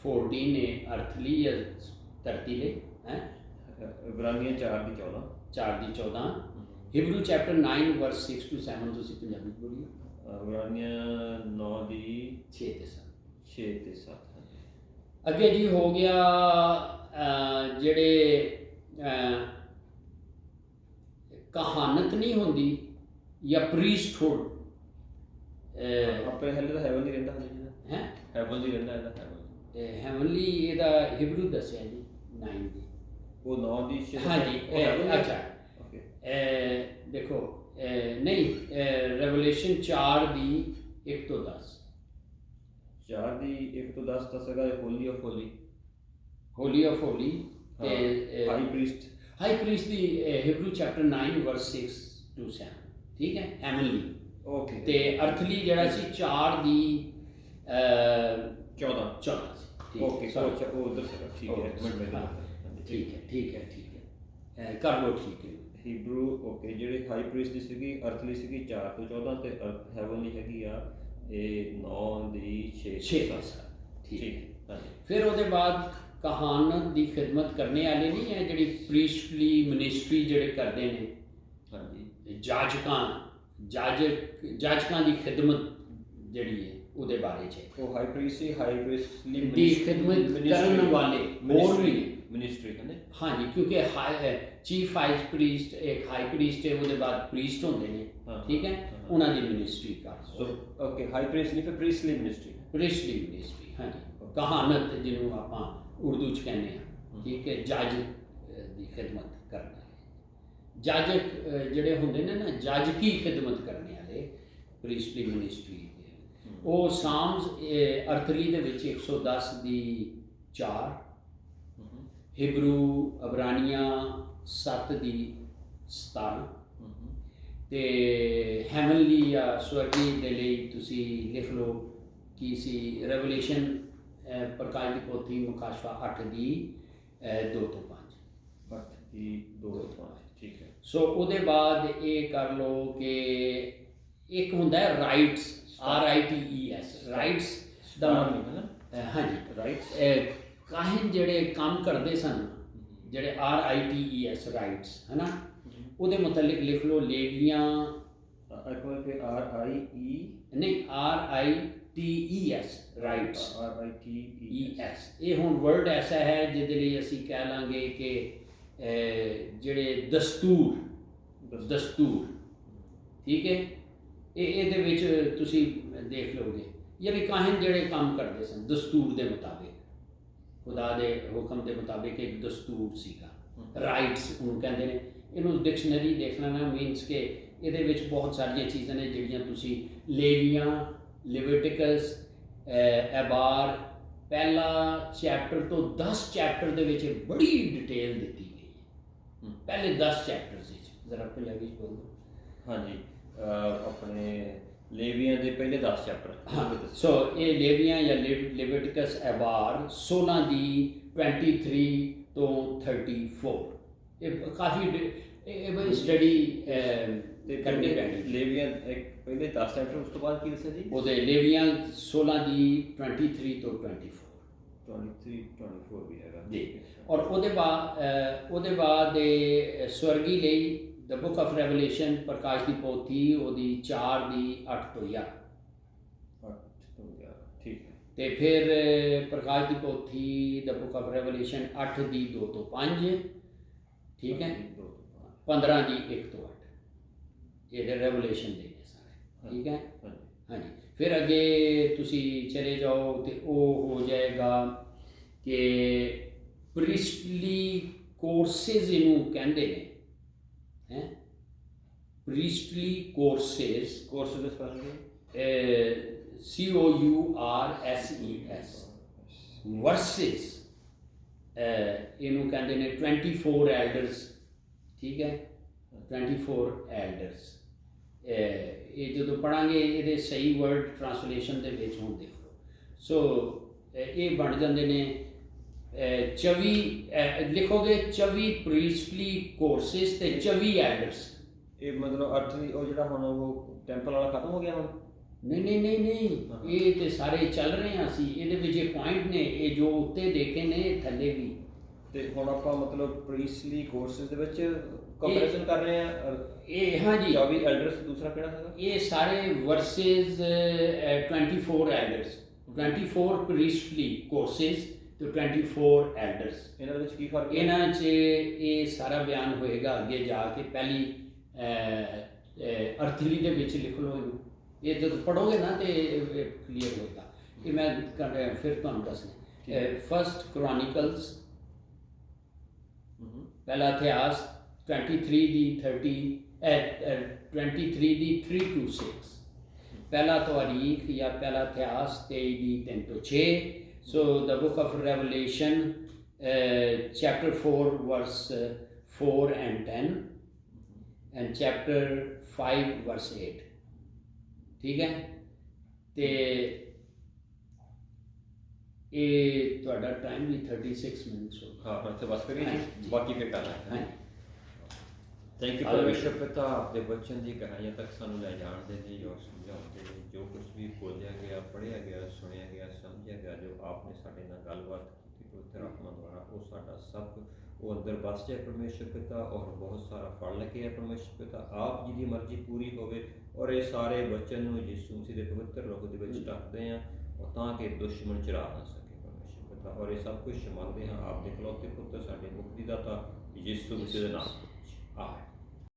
14 ਨੇ ਅਰਥ ਲਈ ਜਾਂ ਧਰਤੀ ਲਈ ਹੈ। ਇਬਰਾਨੀਆਂ 4 ਦੀ 14 4 ਦੀ 14। ਹਿਬਰੂ ਚੈਪਟਰ 9 ਵਰਸ 6 to 7 ਤੁਸੀਂ ਪੰਜਾਬੀ ਚ ਬੋਲੀਏ। ਇਬਰਾਨੀਆਂ 9 ਦੀ 6 ਤੇ 7। ਅੱਗੇ ਜੀ ਹੋ ਗਿਆ ਜਿਹੜੇ ਕਹਾਨਤ ਨਹੀਂ ਹੁੰਦੀ ਜਾਂ ਪ੍ਰੀਸਟਹੁੱਡ ਆਪਣੇ ਹਲੇ ਤਾਂ ਹੈਵਨ ਨਹੀਂ ਰਹਿੰਦਾ ਹਲੇ ਹੈ। ਹੈਵਨ ਨਹੀਂ ਰਹਿੰਦਾ ਇਹਦਾ ਹੈਵਨਲੀ ਇਹਦਾ ਹਿਬਰੂ ਦੱਸਿਆ ਜੀ 9 ਦੀ। ਉਹ 9 ਦੀ ਹਾਂਜੀ ਅੱਛਾ ਓਕੇ ਦੇਖੋ ਨਹੀਂ ਰੈਵਲੇਸ਼ਨ 4 ਦੀ 1 ਤੋਂ 10 4 ਦੀ 1 ਤੋਂ 10 ਤਾਂ ਸਗਾ ਹੋਲੀ ਆਫ ਹੋਲੀ ਆਫ ਹੋਲੀ ਤੇ high priest the ਹਿਬਰੂ chapter 9 verse 6 to 7 ਠੀਕ ਹੈ। ਹੈਵਨਲੀ ਓਕੇ ਤੇ ਅਰਥਲੀ ਜਿਹੜਾ ਸੀ 4 ਦੀ 14 ਸੀ। ਓਕੇ ਉਹ ਉਧਰ ਸਗਾ ਠੀਕ ਹੈ ਠੀਕ ਹੈ ਕਰ ਲਓ ਠੀਕ ਹੈ। ਹੀਬਰੂ ਓਕੇ ਜਿਹੜੇ ਹਾਈ ਪ੍ਰੀਸਟ ਦੀ ਸੀਗੀ ਅਰਥਲੀ ਸੀਗੀ 4 ਤੋਂ 14 ਤੇ ਹੈਵਨਲੀ ਹੈਗੀ ਆ ਇਹ 9 ਦੀ 6 ਠੀਕ ਹੈ। ਫਿਰ ਉਹਦੇ ਬਾਅਦ ਕਹਾਨਤ ਦੀ ਖਿਦਮਤ ਕਰਨੇ ਵਾਲੇ ਨਹੀਂ ਹੈ ਜਿਹੜੀ ਪ੍ਰੀਸਟਲੀ ਮਿਨਿਸਟਰੀ ਜਿਹੜੇ ਕਰਦੇ ਨੇ। ਹਾਂਜੀ ਜਾਜਕਾਂ ਦੀ ਖਿਦਮਤ ਜਿਹੜੀ ਹੈ ਉਹਦੇ ਬਾਰੇ ਚ ਉਹ ਹਾਈ ਪ੍ਰੀਸਟ ਦੀ ਖਿਦਮਤ ਕਰਨ ਵਾਲੇ ਹੋਰ ਵੀ ਨੇ ਮਿਨਿਸਟਰੀ ਹੈ। ਹਾਂਜੀ ਕਿਉਂਕਿ ਚੀਫ ਹਾਈ ਪ੍ਰੀਸਟ ਇੱਕ ਹਾਈ ਪ੍ਰੀਸਟ ਹੈ, ਉਹਦੇ ਬਾਅਦ ਪ੍ਰੀਸਟ ਹੁੰਦੇ ਨੇ ਠੀਕ ਹੈ, ਉਹਨਾਂ ਦੀ ਮਿਨਿਸਟਰੀ ਕਰ ਓਕੇ ਹਾਈ ਪ੍ਰੀਸਟ ਨਹੀਂ ਫਿਰ ਪ੍ਰੀਸਟਲੀ ਮਿਨਿਸਟਰੀ ਹਾਂਜੀ ਕਹਾਨਤ ਜਿਹਨੂੰ ਆਪਾਂ ਉਰਦੂ ਚ ਕਹਿੰਦੇ ਹਾਂ ਠੀਕ ਹੈ। ਜੱਜ ਦੀ ਖਿਦਮਤ ਕਰਨ ਵਾਲੇ ਜਾਜਕ ਜਿਹੜੇ ਹੁੰਦੇ ਨੇ ਨਾ ਜਾਜਕੀ ਖਿਦਮਤ ਕਰਨ ਵਾਲੇ ਪ੍ਰੀਸਟਲੀ ਮਿਨਿਸਟਰੀ ਉਹ ਸਾਮਸ ਅਰਥਲੀ ਦੇ ਵਿੱਚ 110 ਦੀ 4 ਹਿਬਰੂ ਅਬਰਾਨੀਆਂ 7 ਦੀ 17 ਤੇ ਹੈਵਨਲੀ ਜਾਂ ਸਵਰਗੀ ਦੇ ਲਈ ਤੁਸੀਂ ਲਿਖ ਲਓ ਕੀ ਸੀ ਰੈਵਲੇਸ਼ਨ ਪ੍ਰਕਾਸ਼ ਦੀ ਪੋਥੀ ਮੁਕਾਸ਼ਫਾ 8 ਦੀ 2 ਤੋਂ 5 ਠੀਕ ਹੈ। ਸੋ ਉਹਦੇ ਬਾਅਦ ਇਹ ਕਰ ਲਓ ਕਿ ਇੱਕ ਹੁੰਦਾ ਹੈ ਰਾਈਟਸ RITES ਰਾਈਟਸ ਦਾ ਹਾਂਜੀ ਰਾਈਟਸ ਕਾਹਨ ਜਿਹੜੇ ਕੰਮ ਕਰਦੇ ਸਨ ਜਿਹੜੇ RITES ਰਾਈਟਸ ਹੈ ਨਾ ਉਹਦੇ ਮੁਤਲਕ ਲਿਖ ਲਓ ਲੇਵੀਆਂ RITES ਰਾਈਟਸ ਇਹ ਹੁਣ ਵਰਡ ਐਸਾ ਹੈ ਜਿਹਦੇ ਲਈ ਅਸੀਂ ਕਹਿ ਲਾਂਗੇ ਕਿ ਜਿਹੜੇ ਦਸਤੂਰ ਠੀਕ ਹੈ। ਇਹਦੇ ਵਿੱਚ ਤੁਸੀਂ ਦੇਖ ਲਓਗੇ ਯਾਨੀ ਕਾਹਨ ਜਿਹੜੇ ਕੰਮ ਕਰਦੇ ਸਨ ਦਸਤੂਰ ਦੇ ਮੁਤਾਬਿਕ ਖੁਦਾ ਦੇ ਹੁਕਮ ਦੇ ਮੁਤਾਬਿਕ ਇੱਕ ਦਸਤੂਰ ਸੀਗਾ। ਰਾਈਟਸ ਉਹਨੂੰ ਕਹਿੰਦੇ ਨੇ। ਇਹਨੂੰ ਡਿਕਸ਼ਨਰੀ ਦੇਖਣਾ ਨਾ ਮੀਨਸ ਕਿ ਇਹਦੇ ਵਿੱਚ ਬਹੁਤ ਸਾਰੀਆਂ ਚੀਜ਼ਾਂ ਨੇ ਜਿਹੜੀਆਂ ਤੁਸੀਂ ਲੇਵੀਆਂ ਲਿਵਿਟਿਕਸ ਐਬਾਰ ਪਹਿਲਾ ਚੈਪਟਰ ਤੋਂ 10 ਚੈਪਟਰ ਦੇ ਵਿੱਚ ਬੜੀ ਡਿਟੇਲ ਦਿੱਤੀ ਗਈ ਹੈ। ਪਹਿਲੇ 10 ਚੈਪਟਰਸ ਵਿੱਚ ਜ਼ਰਾ ਪੰਜਾਬੀ ਚ ਬੋਲੋ। ਹਾਂਜੀ ਆਪਣੇ ਲੇਵੀਆਂ ਦੇ ਪਹਿਲੇ 10 ਚੈਪਟਰ ਸੋ ਇਹ ਲੇਵੀਆਂ ਜਾਂ ਲਿਵਿਟਿਕਸ ਐਬਾਰ 16 ਦੀ 23 ਤੋਂ 34 ਇਹ ਕਾਫੀ ਇਹ ਸਟੱਡੀ ਕਰਨੀ ਪੈਣੀ। ਲੇਵੀਆਂ ਇੱਕ ਪਹਿਲੇ 10 ਚੈਪਟਰ ਉਸ ਤੋਂ ਬਾਅਦ ਕੀ ਦੱਸਿਆ ਜੀ ਉਹਦੇ ਲੇਵੀਆਂ 16 ਦੀ 23 ਤੋਂ 24 ਵੀ ਹੈਗਾ ਜੀ। ਔਰ ਉਹਦੇ ਬਾਅਦ ਸਵਰਗੀ ਲਈ ਦ ਬੁੱਕ ਆਫ ਰੈਵਲੇਸ਼ਨ ਪ੍ਰਕਾਸ਼ ਦੀ ਪੋਥੀ ਉਹਦੀ 4 ਦੀ 8 ਤੋਂ 11 ਠੀਕ ਹੈ। ਤੇ ਫਿਰ ਪ੍ਰਕਾਸ਼ ਦੀ ਪੋਥੀ ਦ ਬੁੱਕ ਆਫ ਰੈਵਲੇਸ਼ਨ 8 ਦੀ 2 ਤੋਂ 5 ਠੀਕ ਹੈ। 15 ਦੀ 1 ਤੋਂ 8 ਇਹਦੇ ਰੈਵਲੇਸ਼ਨ ਦੇ ਨੇ ਸਾਰੇ ਠੀਕ ਹੈ। हाँ जी, फिर अगे तुसी चले जाओ तो वो हो जाएगा कि प्रिस्टली कोर्सेज इनू कहते हैं, प्रिस्टली कोर्सेज, कोर्स ਦੇ ਸਪੈਲਿੰਗ COURSES वर्सेस ਇਹਨੂੰ ਕਹਿੰਦੇ ਨੇ 24 ਐਲਡਰਸ, ਠੀਕ ਹੈ, 24 ਐਲਡਰਸ। ਇਹ ਜਦੋਂ ਪੜਾਂਗੇ ਇਹਦੇ ਸਹੀ ਵਰਡ ਟ੍ਰਾਂਸਲੇਸ਼ਨ ਦੇ ਵਿੱਚ ਹੁਣ ਦੇਖੋ। ਸੋ ਇਹ ਬਣ ਜਾਂਦੇ ਨੇ 24, ਲਿਖੋਗੇ 24 ਪ੍ਰੀਸਟਲੀ ਕੋਰਸਿਸ ਤੇ 24 ਐਲਡਰਸ। ਇਹ ਮਤਲਬ ਅਰਥ ਵੀ ਉਹ ਜਿਹੜਾ ਹੁਣ ਉਹ ਟੈਂਪਲ ਵਾਲਾ ਖਤਮ ਹੋ ਗਿਆ ਹੁਣ? ਨਹੀਂ, ਇਹ ਤੇ ਸਾਰੇ ਚੱਲ ਰਹੇ ਹਾਂ ਅਸੀਂ, ਇਹਦੇ ਵਿੱਚ ਇਹ ਪੁਆਇੰਟ ਨੇ, ਇਹ ਜੋ ਉੱਤੇ ਦੇਖੇ ਨੇ ਥੱਲੇ ਵੀ। ਤੇ ਹੁਣ ਆਪਾਂ ਮਤਲਬ ਪ੍ਰੀਸਟਲੀ ਕੋਰਸਿਸ ਦੇ ਵਿੱਚ ਕੰਪੈਰੀਜ਼ਨ ਕਰ ਰਹੇ ਆ। ਇਹ ਹਾਂ ਜੀ 24 ਐਲਡਰਸ, ਦੂਸਰਾ ਕਿਹੜਾ ਹੈਗਾ? ਇਹ ਸਾਰੇ ਵਰਸਸ 24 ਐਲਡਰਸ, 24 ਪ੍ਰੀਸਟਲੀ ਕੋਰਸਿਸ ਤੇ 24 ਐਲਡਰਸ। ਇਹਨਾਂ ਵਿੱਚ ਕੀ ਫਰਕ ਹੈ? ਇਹਨਾਂ 'ਚ ਇਹ ਸਾਰਾ ਬਿਆਨ ਹੋਏਗਾ ਅੱਗੇ ਜਾ ਕੇ। ਪਹਿਲੀ ਅਰਥਲੀ ਦੇ ਵਿੱਚ ਲਿਖ ਲਓ ਇਹਨੂੰ, ਇਹ ਜਦੋਂ ਪੜੋਗੇ ਨਾ ਤੇ ਕਲੀਅਰ ਹੋਏਗਾ। ਇਹ ਮੈਂ ਫਿਰ ਤੁਹਾਨੂੰ ਦੱਸਣਾ। ਫਸਟ ਕ੍ਰੋਨਿਕਲਸ, ਪਹਿਲਾ ਇਤਿਹਾਸ 23 ਦੀ 3 to 6, ਪਹਿਲਾ ਤਵਾਰੀਖ ਜਾਂ ਪਹਿਲਾ ਇਤਿਹਾਸ 23 ਦੀ 3 ਤੋਂ 6। So the book of revelation chapter 4 verse 4 and 10 and chapter 5 verse 8, ਠੀਕ ਹੈ। ਤੇ ਇਹ ਤੁਹਾਡਾ ਟਾਈਮ ਵੀ 36 ਮਿੰਟਸ ਹੋ ਹਾਂ ਹਾਂ, ਤੇ ਬਸ ਕਰੀਏ ਹਾਂਜੀ। ਬਾਕੀ ਫਿਰ ਕਰਨਾ ਹੈ। ਹਾਂਜੀ। ਥੈਂਕ ਯੂ ਪਰਮੇਸ਼ਰ ਪਿਤਾ, ਆਪਦੇ ਬੱਚਨ ਦੀ ਕਹਾਣੀਆਂ ਤੱਕ ਸਾਨੂੰ ਲੈ ਜਾਣ ਦੇ ਲਈ ਔਰ ਸਮਝਾਉਣ ਦੇ ਲਈ। ਜੋ ਕੁਝ ਵੀ ਬੋਲਿਆ ਗਿਆ, ਪੜ੍ਹਿਆ ਗਿਆ, ਸੁਣਿਆ ਗਿਆ, ਸਮਝਿਆ ਗਿਆ, ਜੋ ਆਪਨੇ ਸਾਡੇ ਨਾਲ ਗੱਲਬਾਤ ਕੀਤੀ ਪਵਿੱਤਰ ਆਤਮਾ ਦੁਆਰਾ, ਉਹ ਸਾਡਾ ਸਭ ਉਹ ਅੰਦਰ ਵਸ ਜਾਏ ਪਰਮੇਸ਼ਰ ਪਿਤਾ, ਔਰ ਬਹੁਤ ਸਾਰਾ ਫਲ ਲੱਗੇ ਹੈ ਪਰਮੇਸ਼ਰ ਪਿਤਾ। ਆਪ ਜੀ ਦੀ ਮਰਜ਼ੀ ਪੂਰੀ ਹੋਵੇ ਔਰ ਇਹ ਸਾਰੇ ਬੱਚਨ ਨੂੰ ਯਿਸੂ ਮਸੀਹ ਦੇ ਪਵਿੱਤਰ ਲੋਕ ਦੇ ਵਿੱਚ ਢੱਕਦੇ ਹਾਂ, ਔਰ ਤਾਂ ਕਿ ਦੁਸ਼ਮਣ ਚਰਾ ਨਾ ਸਕੇ ਪਰਮੇਸ਼ਰ ਪਿਤਾ। ਔਰ ਇਹ ਸਭ ਕੁਝ ਮੰਗਦੇ ਹਾਂ ਆਪ ਦੇ ਇਕਲੌਤੇ ਪੁੱਤਰ ਸਾਡੇ ਮੁਕਤੀ ਦਾਤਾ ਯਿਸੂ ਮਸੀਹ ਦੇ ਨਾਮ। ਆਮੀਨ।